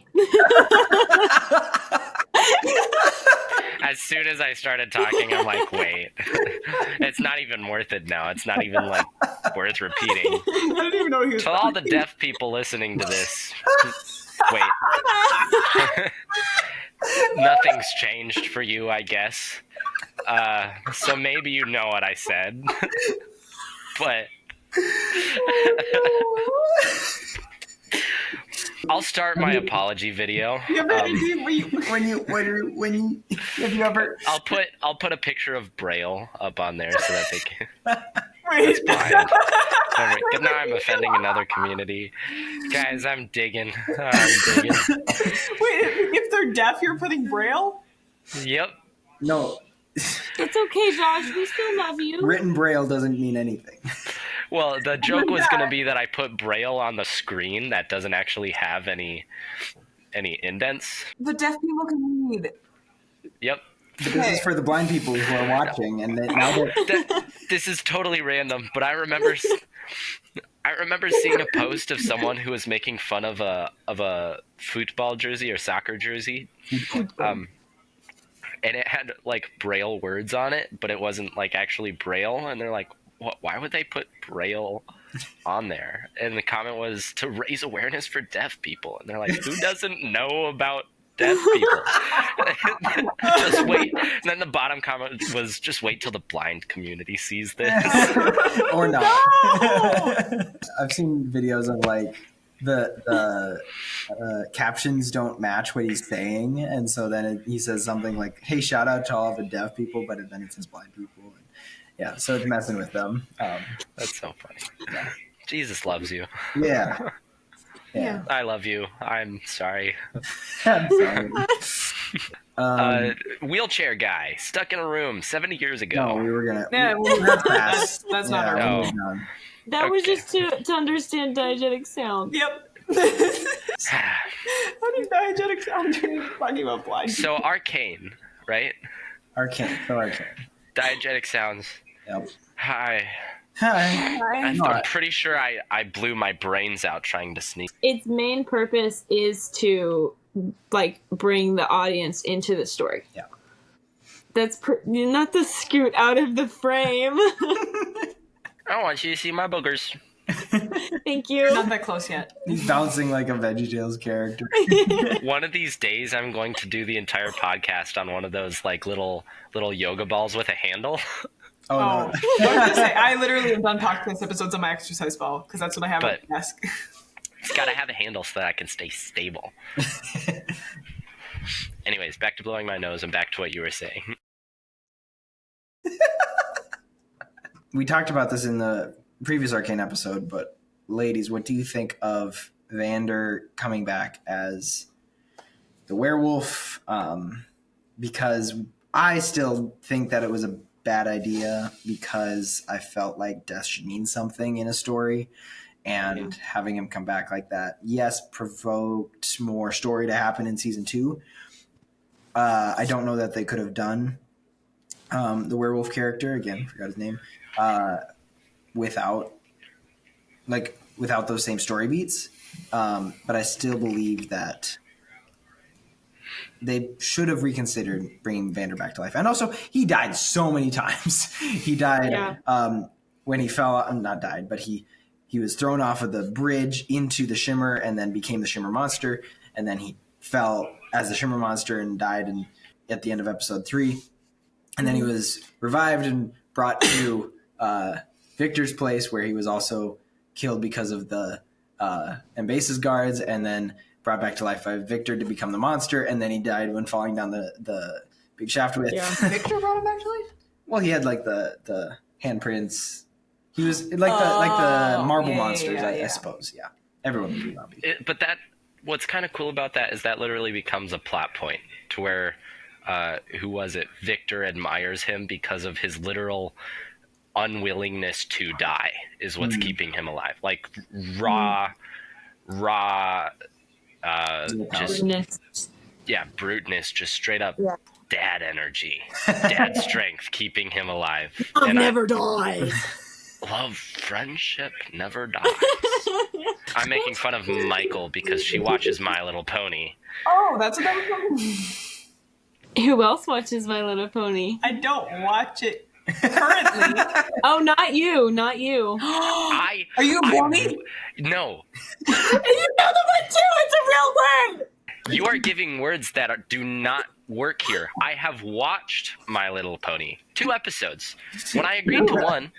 As soon as I started talking, I'm like, wait. It's not even worth it now. It's not even like worth repeating. I didn't even know he was To all the deaf people listening to this, wait. Nothing's changed for you, I guess. So maybe you know what I said. But I'll start my apology video. Have you ever? I'll put a picture of Braille up on there so that they can. Wait. Blind. Now I'm offending another community. Guys, I'm digging. Wait, if they're deaf, you're putting Braille? Yep. No. It's okay, Josh. We still love you. Written Braille doesn't mean anything. Well, the joke was going to be that I put Braille on the screen that doesn't actually have any indents. The deaf people can read. Yep. But this is for the blind people who are watching, and This is totally random, but I remember seeing a post of someone who was making fun of a football jersey or soccer jersey, and it had like Braille words on it, but it wasn't like actually Braille, and they're like, "What? Why would they put Braille on there?" And the comment was to raise awareness for deaf people, and they're like, "Who doesn't know about deaf people?" Just wait. And then the bottom comment was, "Just wait till the blind community sees this." Or not. I've seen videos of like the captions don't match what he's saying, and so then he says something like, "Hey, shout out to all the deaf people," but then it says blind people. And yeah, so it's messing with them. That's so funny. Yeah. Jesus loves you. Yeah. Yeah. I love you. I'm sorry. I'm sorry. Wheelchair guy stuck in a room 70 years ago. No, we were gonna. Yeah, That's that's not our No. role. That was Okay. just to understand diegetic sound. Yep. How do diegetic sound you're talking about blind? So Arcane, right? Arcane. Diegetic sounds. Yep. Hi. Hi. I'm pretty sure I blew my brains out trying to sneak. Its main purpose is to like bring the audience into the story. Yeah. That's not to scoot out of the frame. I want you to see my boogers. Thank you. Not that close yet. He's bouncing like a VeggieTales character. One of these days, I'm going to do the entire podcast on one of those like little yoga balls with a handle. Oh, no. I was gonna say, I literally have done podcast episodes on my exercise ball because that's what I have on the desk. It's got to have a handle so that I can stay stable. Anyways, back to blowing my nose and back to what you were saying. We talked about this in the previous Arcane episode, but ladies, what do you think of Vander coming back as the werewolf? Because I still think that it was a bad idea because I felt like death should mean something in a story, and having him come back like that, yes, provoked more story to happen in season 2. I don't know that they could have done the werewolf character, again, forgot his name, without those same story beats. But I still believe that they should have reconsidered bringing Vander back to life. And also, he died so many times. He died when he fell, not died, but he was thrown off of the bridge into the Shimmer and then became the Shimmer monster. And then he fell as the Shimmer monster and died at the end of episode 3. And then he was revived and brought to Victor's place, where he was also killed because of the Embase's guards, and then brought back to life by Victor to become the monster. And then he died when falling down the big shaft with. Yeah. Victor brought him back to life? Well, he had like the handprints. He was like the marble monsters, I suppose. Yeah, everyone would be Robbie. But what's kind of cool about that is that literally becomes a plot point to where who was it? Victor admires him because of his literal unwillingness to die is what's keeping him alive. Like raw bruteness, just straight up dad energy, dad strength keeping him alive. Love never dies. Love, friendship never dies. I'm making fun of Mychal because she watches My Little Pony. Oh, that's what that was. Who else watches My Little Pony? I don't watch it currently. Oh, not you. Are you a pony? No. You know the one too. It's a real word. You are giving words that do not work here. I have watched My Little Pony 2 episodes. When I agreed to one,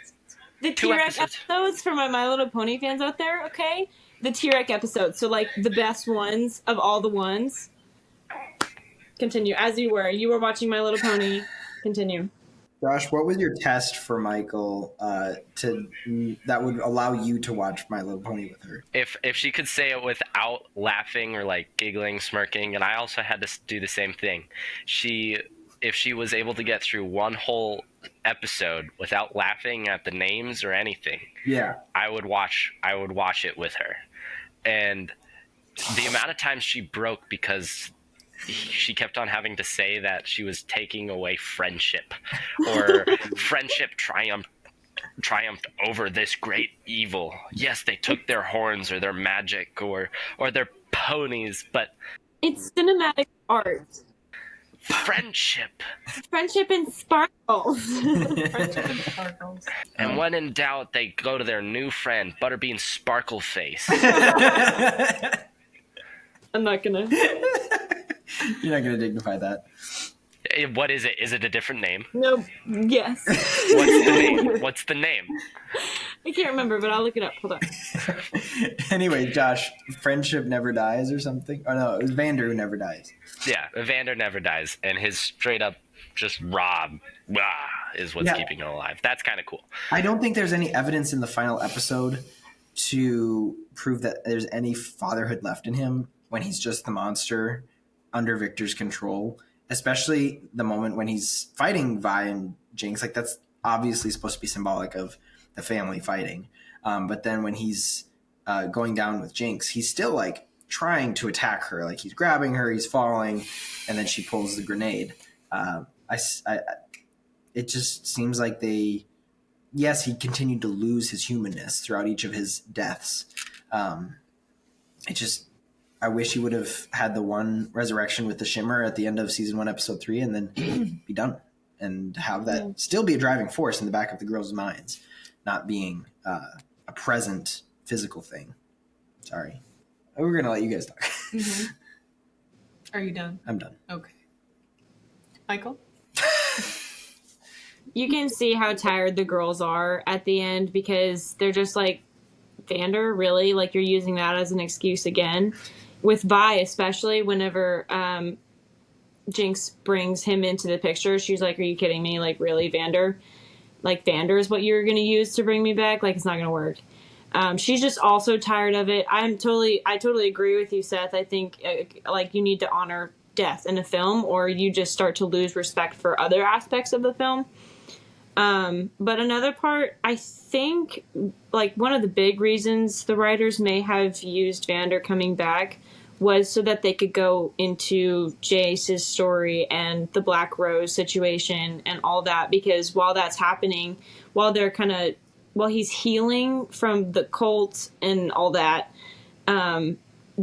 the 2 T-Rex episodes. episodes for my Little Pony fans out there, okay? The T-Rex episodes, so like the best ones of all the ones. Continue, as you were watching My Little Pony. Continue. Josh, what was your test for Mychal that would allow you to watch My Little Pony with her? If she could say it without laughing or like giggling, smirking, and I also had to do the same thing. If she was able to get through one whole episode without laughing at the names or anything, I would watch it with her. And the amount of times she broke because she kept on having to say that she was taking away friendship, or friendship triumphed over this great evil. Yes, they took their horns or their magic or their ponies, but it's cinematic art. Friendship and sparkles. Friendship and sparkles. And when in doubt, they go to their new friend, Butterbean Sparkleface. I'm not gonna. You're not gonna dignify that. What is it? Is it a different name? No. Yes. What's the name? I can't remember, but I'll look it up. Hold on. Anyway, Josh, friendship never dies or something? Oh no, it was Vander who never dies. Yeah, Vander never dies, and his straight up just raw is what's keeping him alive. That's kind of cool. I don't think there's any evidence in the final episode to prove that there's any fatherhood left in him when he's just the monster under Victor's control, especially the moment when he's fighting Vi and Jinx. Like, that's obviously supposed to be symbolic of the family fighting. But then when he's going down with Jinx, he's still like trying to attack her. Like, he's grabbing her, he's falling, and then she pulls the grenade. It just seems like he continued to lose his humanness throughout each of his deaths. I wish he would have had the one resurrection with the Shimmer at the end of season 1, episode 3, and then be done and have that still be a driving force in the back of the girls' minds, not being a present physical thing. Sorry. We're going to let you guys talk. Mm-hmm. Are you done? I'm done. Okay. Mychal? You can see how tired the girls are at the end, because they're just like, Vander, really? Like, you're using that as an excuse again? With Vi, especially, whenever Jinx brings him into the picture, she's like, are you kidding me? Like, really, Vander? Like, Vander is what you're going to use to bring me back? Like, it's not going to work. She's just also tired of it. I totally agree with you, Seth. I think, like, you need to honor death in a film, or you just start to lose respect for other aspects of the film. But another part, I think, like, one of the big reasons the writers may have used Vander coming back was so that they could go into Jace's story and the Black Rose situation and all that, because while that's happening, while he's healing from the cult and all that,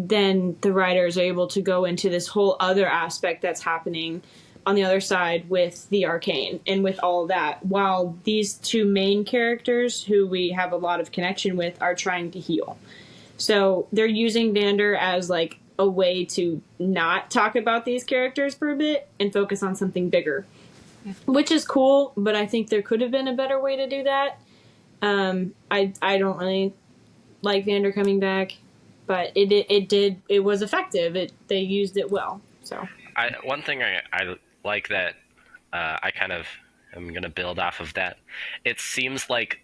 then the writers are able to go into this whole other aspect that's happening on the other side with the Arcane and with all of that, while these two main characters who we have a lot of connection with are trying to heal. So they're using Vander as like a way to not talk about these characters for a bit and focus on something bigger, which is cool, but I think there could have been a better way to do that. I don't really like Vander coming back, but it was effective. They used it well. So one thing I like that I kind of am going to build off of that. It seems like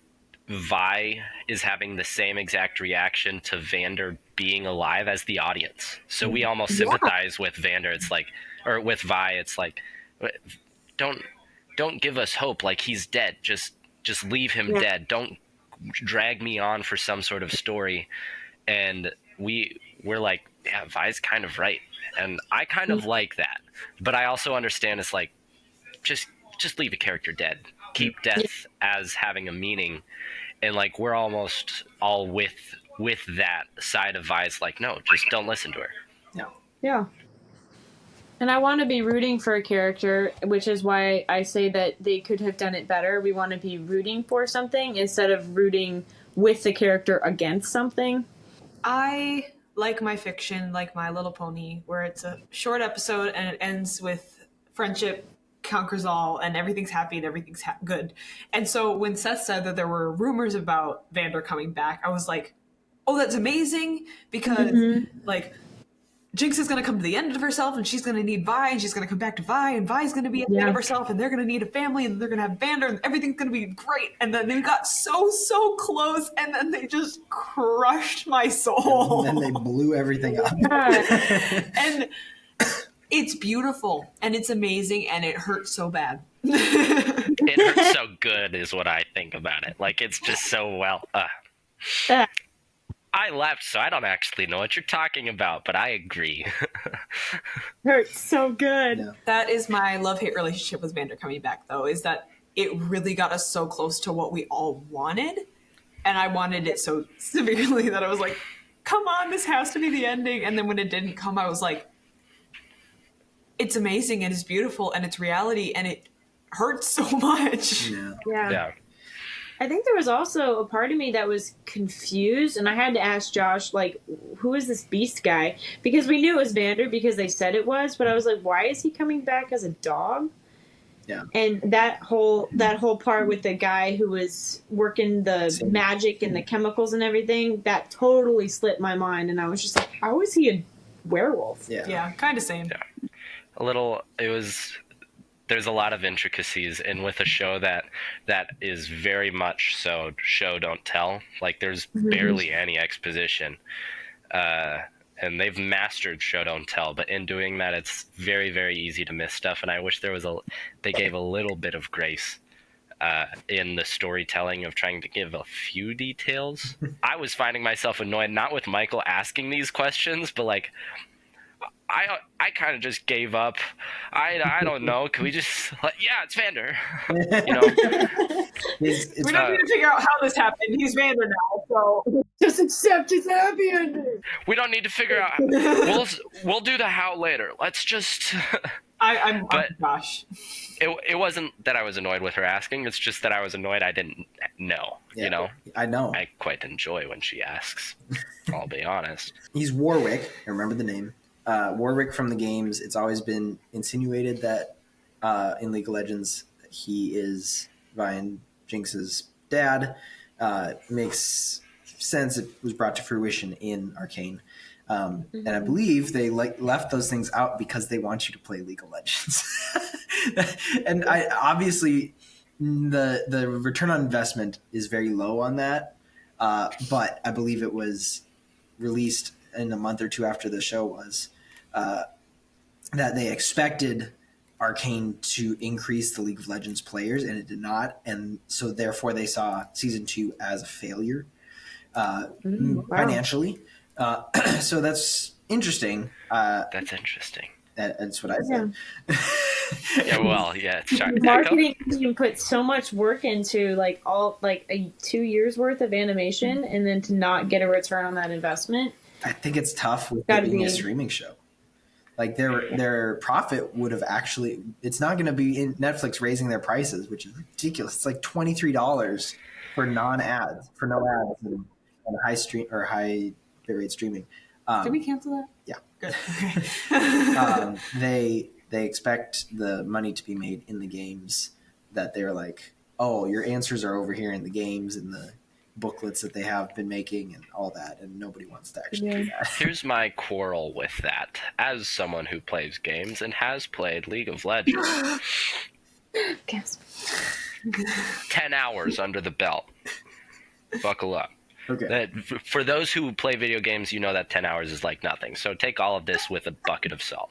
Vi is having the same exact reaction to Vander being alive as the audience. So we almost sympathize with Vander. It's like, or with Vi, it's like, don't give us hope. Like, he's dead. Just leave him dead. Don't drag me on for some sort of story. And we're like, yeah, Vi's kind of right. And I kind of like that. But I also understand it's like, just leave a character dead. Keep death as having a meaning. And like, we're almost all with that side of Vi's like, no, just don't listen to her. Yeah. And I want to be rooting for a character, which is why I say that they could have done it better. We want to be rooting for something instead of rooting with the character against something. I like my fiction, like My Little Pony, where it's a short episode and it ends with friendship conquers all and everything's happy and everything's good. And so when Seth said that there were rumors about Vander coming back, I was like, oh, that's amazing, because like Jinx is going to come to the end of herself and she's going to need Vi and she's going to come back to Vi and Vi's going to be at the end of herself and they're going to need a family and they're going to have Vander and everything's going to be great. And then they got so close and then they just crushed my soul. And then they blew everything up. And it's beautiful and it's amazing and it hurts so bad. It hurts so good is what I think about it. Like, it's just so well. I left, so I don't actually know what you're talking about, but I agree. Hurts so good. Yeah. That is my love-hate relationship with Vander coming back, though, is that it really got us so close to what we all wanted. And I wanted it so severely that I was like, come on, this has to be the ending. And then when it didn't come, I was like, it's amazing and it's beautiful and it's reality and it hurts so much. Yeah. I think there was also a part of me that was confused, and I had to ask Josh, like, who is this beast guy? Because we knew it was Vander because they said it was, but I was like, why is he coming back as a dog? Yeah. And that whole part with the guy who was working the magic and the chemicals and everything, that totally slipped my mind, and I was just like, how is he a werewolf? Yeah, kind of same. Yeah. There's a lot of intricacies, and with a show that is very much so show don't tell. Like, there's barely any exposition, and they've mastered show don't tell. But in doing that, it's very, very easy to miss stuff. And I wish they gave a little bit of grace in the storytelling of trying to give a few details. I was finding myself annoyed, not with Mychal asking these questions, but like, I kind of just gave up. I don't know. Can we just it's Vander. You know, we don't need to figure out how this happened. He's Vander now, so just accept his happy ending. We don't need to figure out. We'll do the how later. Let's just. I'm gosh. It wasn't that I was annoyed with her asking. It's just that I was annoyed I didn't know. Yeah, you know. I know. I quite enjoy when she asks. I'll be honest. He's Warwick. I remember the name. Warwick from the games. It's always been insinuated that in League of Legends he is Vi and Jinx's dad. Makes sense. It was brought to fruition in Arcane. And I believe they left those things out because they want you to play League of Legends. And obviously the return on investment is very low on that. But I believe it was released in a month or two after the show was, that they expected Arcane to increase the League of Legends players, and it did not. And so therefore they saw season 2 as a failure financially. So that's interesting. That's interesting. That's what I said. Yeah, well, yeah. The marketing team put so much work into a 2 years worth of animation, and then to not get a return on that investment. I think it's tough with Gotta it being be. a streaming show. Like their profit would have actually. It's not going to be in Netflix raising their prices, which is ridiculous. It's like $23 for non-ads, for no ads, and high stream or high bitrate streaming. Did we cancel that? Yeah. Good. Okay. They expect the money to be made in the games. That they're like, oh, your answers are over here in the games and the booklets that they have been making and all that, and nobody wants to actually do that. Here's my quarrel with that. As someone who plays games and has played League of Legends, 10 hours under the belt. Buckle up. Okay. For those who play video games, you know that 10 hours is like nothing. So take all of this with a bucket of salt.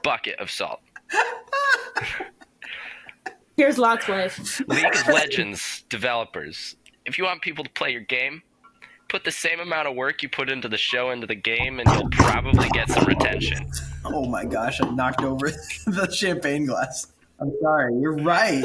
Bucket of salt. Here's Lot's wife. League of Legends developers, if you want people to play your game, put the same amount of work you put into the show into the game, and you'll probably get some retention. Oh my gosh, I knocked over the champagne glass. I'm sorry, you're right.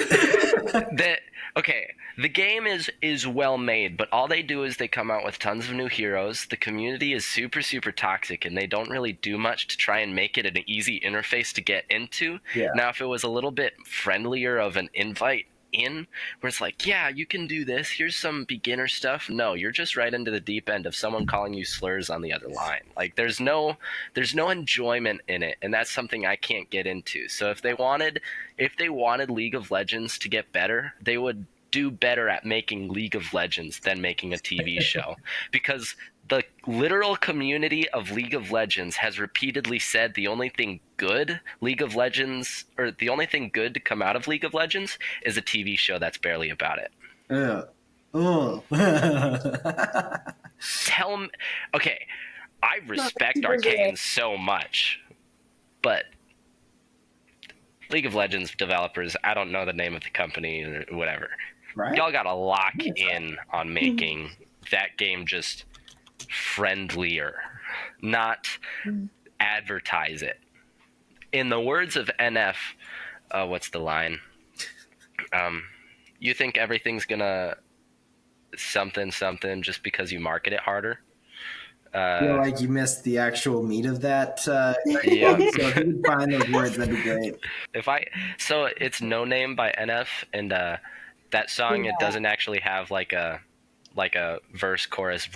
The game is well made, but all they do is they come out with tons of new heroes. The community is super, super toxic, and they don't really do much to try and make it an easy interface to get into. Yeah. Now, if it was a little bit friendlier of an invite in, where it's like, yeah, you can do this, here's some beginner stuff. No, you're just right into the deep end of someone calling you slurs on the other line. Like, there's no enjoyment in it, and that's something I can't get into. So if they wanted League of Legends to get better, they would do better at making League of Legends than making a TV show, because the literal community of League of Legends has repeatedly said the only thing good to come out of League of Legends is a TV show that's barely about it. Tell me, okay, I respect Arcane so much, but League of Legends developers, I don't know the name of the company or whatever. Right? Y'all gotta lock in on making that game just friendlier, not advertise it. In the words of NF, what's the line? You think everything's gonna something just because you market it harder? I feel like you missed the actual meat of that. Yeah. So if you could find those words, that'd be great. So it's No Name by NF, and that song, it doesn't actually have like a verse chorus,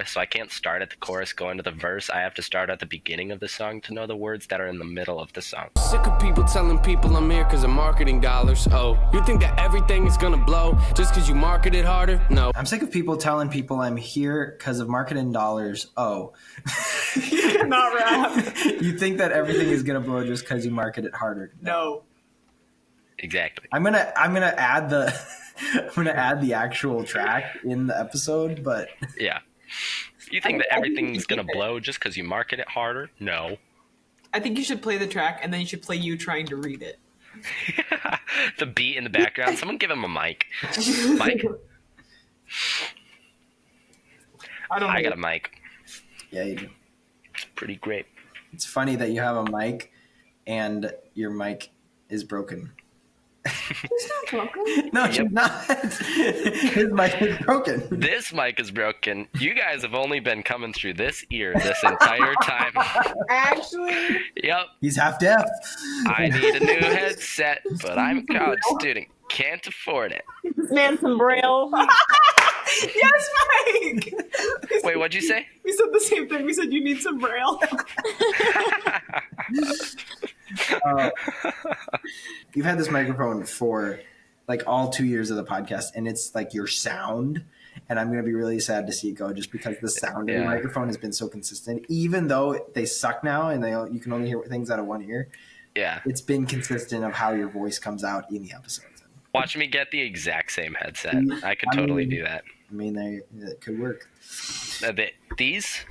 so I can't start at the chorus, go into the verse. I have to start at the beginning of the song to know the words that are in the middle of the song. Sick of people telling people I'm here because of marketing dollars. Oh, you think that everything is gonna blow just because you market it harder? No. I'm sick of people telling people I'm here because of marketing dollars. Oh. You cannot rap. You think that everything is gonna blow just because you market it harder? No. Exactly. I'm gonna add the actual track in the episode, but Yeah. You think that everything's gonna blow just because you market it harder? No. I think you should play the track, and then you should play you trying to read it. The beat in the background. Someone give him a mic. Mike? I got a mic. yeah, you do. It's pretty great. It's funny that you have a mic and your mic is broken. It's not broken. No, it's not. His mic is broken. This mic is broken. You guys have only been coming through this ear this entire time. Actually, Yep. He's half deaf. I need a new headset, but I'm a college student. Can't afford it. this man's some braille. Yes, Mike! Wait, what'd you say? We said the same thing. We said you need some braille. You've had this microphone for like all 2 years of the podcast, and it's like your sound. And I'm going to be really sad to see it go, just because the sound of the microphone has been so consistent. Even though they suck now and you can only hear things out of one ear. Yeah, it's been consistent of how your voice comes out in the episodes. Watch me get the exact same headset. I could totally do that. I mean, it could work. These,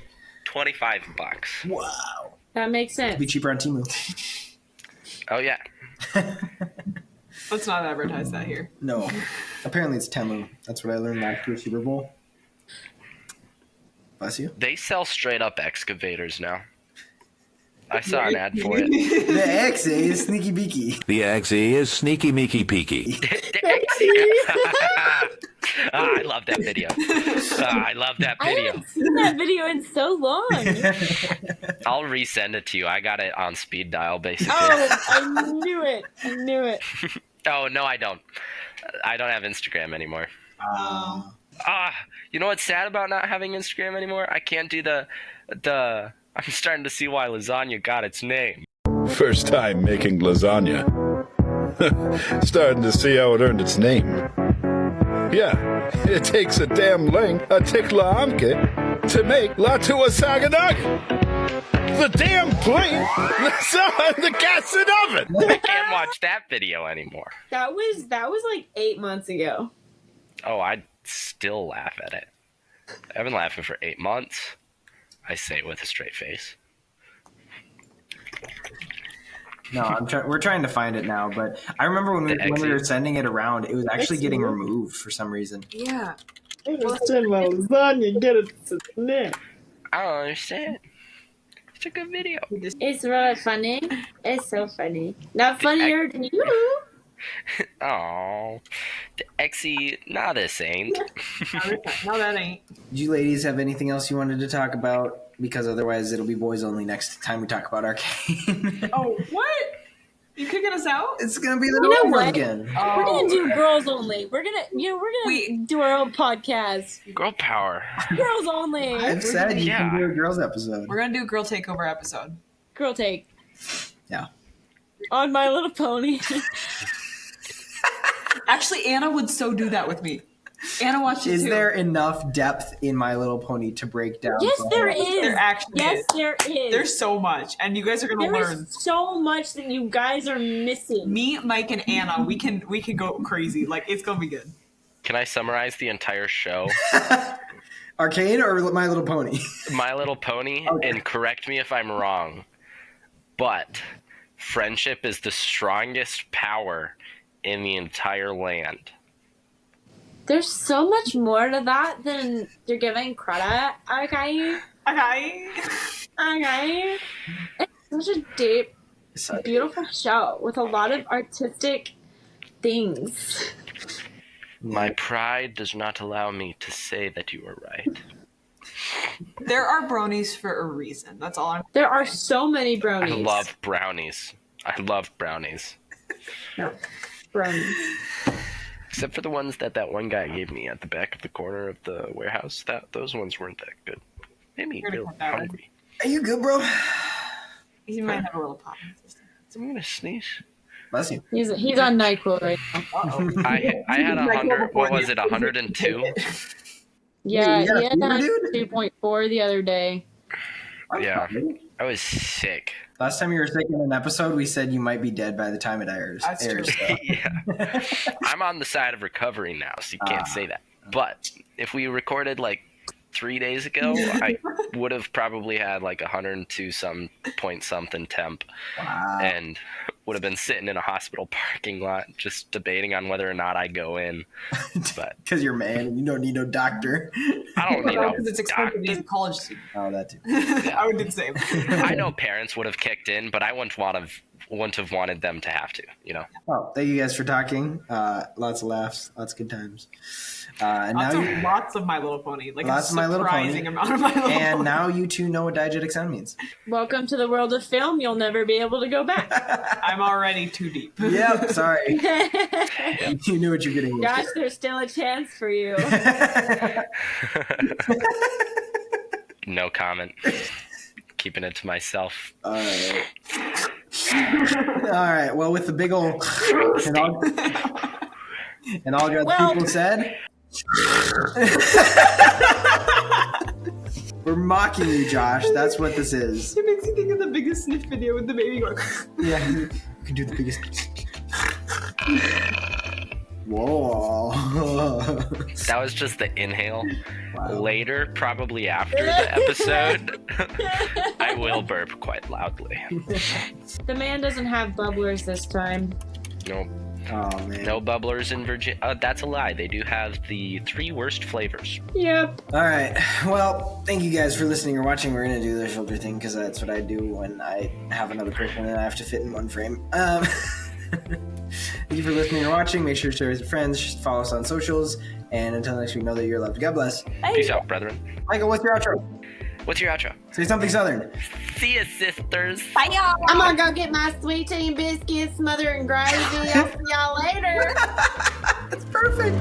$25. Wow, that makes sense. It'd be cheaper on Temu. Oh yeah. Let's not advertise that here. No, apparently it's Temu. That's what I learned last year Super Bowl. Bless you. They sell straight up excavators now. I saw an ad for it. The XA is sneaky beaky. The XE is sneaky meeky peaky. I love that video. I love that I video. haven't seen that video in so long. I'll resend it to you. I got it on speed dial, basically. Oh, I knew it. I knew it. Oh, no, I don't. I don't have Instagram anymore. You know what's sad about not having Instagram anymore? I can't do the I'm starting to see why lasagna got its name. First time making lasagna. Starting to see how it earned its name. Yeah, it takes a damn lang, a tikla amke, to make la tuasaganag. The damn plane, the sun, the gas and oven. I can't watch that video anymore. That was like 8 months ago. Oh, I'd still laugh at it. I've been laughing for 8 months. I say it with a straight face. No, we're trying to find it now, but I remember when we were sending it around, it was actually getting removed for some reason. Yeah. Lasagna, get it to Nick. I don't understand. It's a good video. It's really funny. It's so funny. Not funnier than you. Oh, the Exy, not a saint. No, that ain't. Do you ladies have anything else you wanted to talk about? Because otherwise it'll be boys only next time we talk about Arcane. Oh, what? You kicking us out? It's gonna be the You know normal what? again. We're gonna do girls only. We're gonna do our own podcast. Girl power. Girls only. I've said you can do a girls episode. We're gonna do a girl takeover episode. Girl take. Yeah. On My Little Pony. Actually, Anna would so do that with me. Anna watched it Is too. there enough depth in My Little Pony to break down? Yes, there is. There actually is. There is. There's so much, and you guys are gonna There learn. is so much that you guys are missing. Me, Mike, and Anna, we can go crazy. Like, it's gonna be good. Can I summarize the entire show? Arcane or My Little Pony? My Little Pony, okay. And correct me if I'm wrong, but friendship is the strongest power in the entire land. There's so much more to that than you're giving credit. Okay. It's such a deep, beautiful show with a lot of artistic things. My pride does not allow me to say that you are right. There are bronies for a reason. That's all I'm saying. There are so many bronies. I love brownies. No, brownies. Except for the ones that one guy gave me at the back of the corner of the warehouse. Those ones weren't that good. Made me real hungry. Are you good, bro? You might have a little pop. I'm gonna sneeze. Bless you. He's on NyQuil right now. Uh-oh. I had 100. What was it? 102. Yeah, he had 2.4 the other day. Yeah, I was sick. Last time you were sick in an episode, we said you might be dead by the time it airs. That's true. So. Yeah. I'm on the side of recovery now, so you can't say that. But if we recorded like 3 days ago, I would have probably had like 102 something temp. Wow. And would have been sitting in a hospital parking lot just debating on whether or not I go in. But because you're man and you don't need no doctor. I don't need no because it's expensive as a college student. Oh, that too. I would do the same. I know parents would have kicked in, but I wouldn't have wanted them to have to, you know. Well, thank you guys for talking. Lots of laughs, lots of good times. And Lots of My Little Pony. Like lots a of My Little Pony. amount of My Little Pony. And now you two know what diegetic sound means. Welcome to the world of film. You'll never be able to go back. I'm already too deep. Yep, sorry. You knew what you're getting into. Josh, there's still a chance for you. No comment. Keeping it to myself. All right. Well, with the big old and all good people said, we're mocking you, Josh. That's what this is. It makes you think of the biggest sniff video with the baby going. Yeah, you can do the biggest. Whoa. That was just the inhale. Wow. Later, probably after the episode, I will burp quite loudly. The man doesn't have bubblers this time. Nope. Oh, man. No bubblers in Virginia. That's a lie. They do have the 3 worst flavors. Yep. All right. Well, thank you guys for listening or watching. We're going to do the filter thing because that's what I do when I have another person and I have to fit in one frame. Thank you for listening or watching. Make sure to share with your friends. Follow us on socials. And until next week, know that you're loved. God bless. Peace out, brethren. Mychal, what's your outro? What's your outro? Say something Southern. See ya, sisters. Bye, y'all. I'm gonna go get my sweet tea and biscuits, smothered in gravy. I'll see y'all later. That's perfect.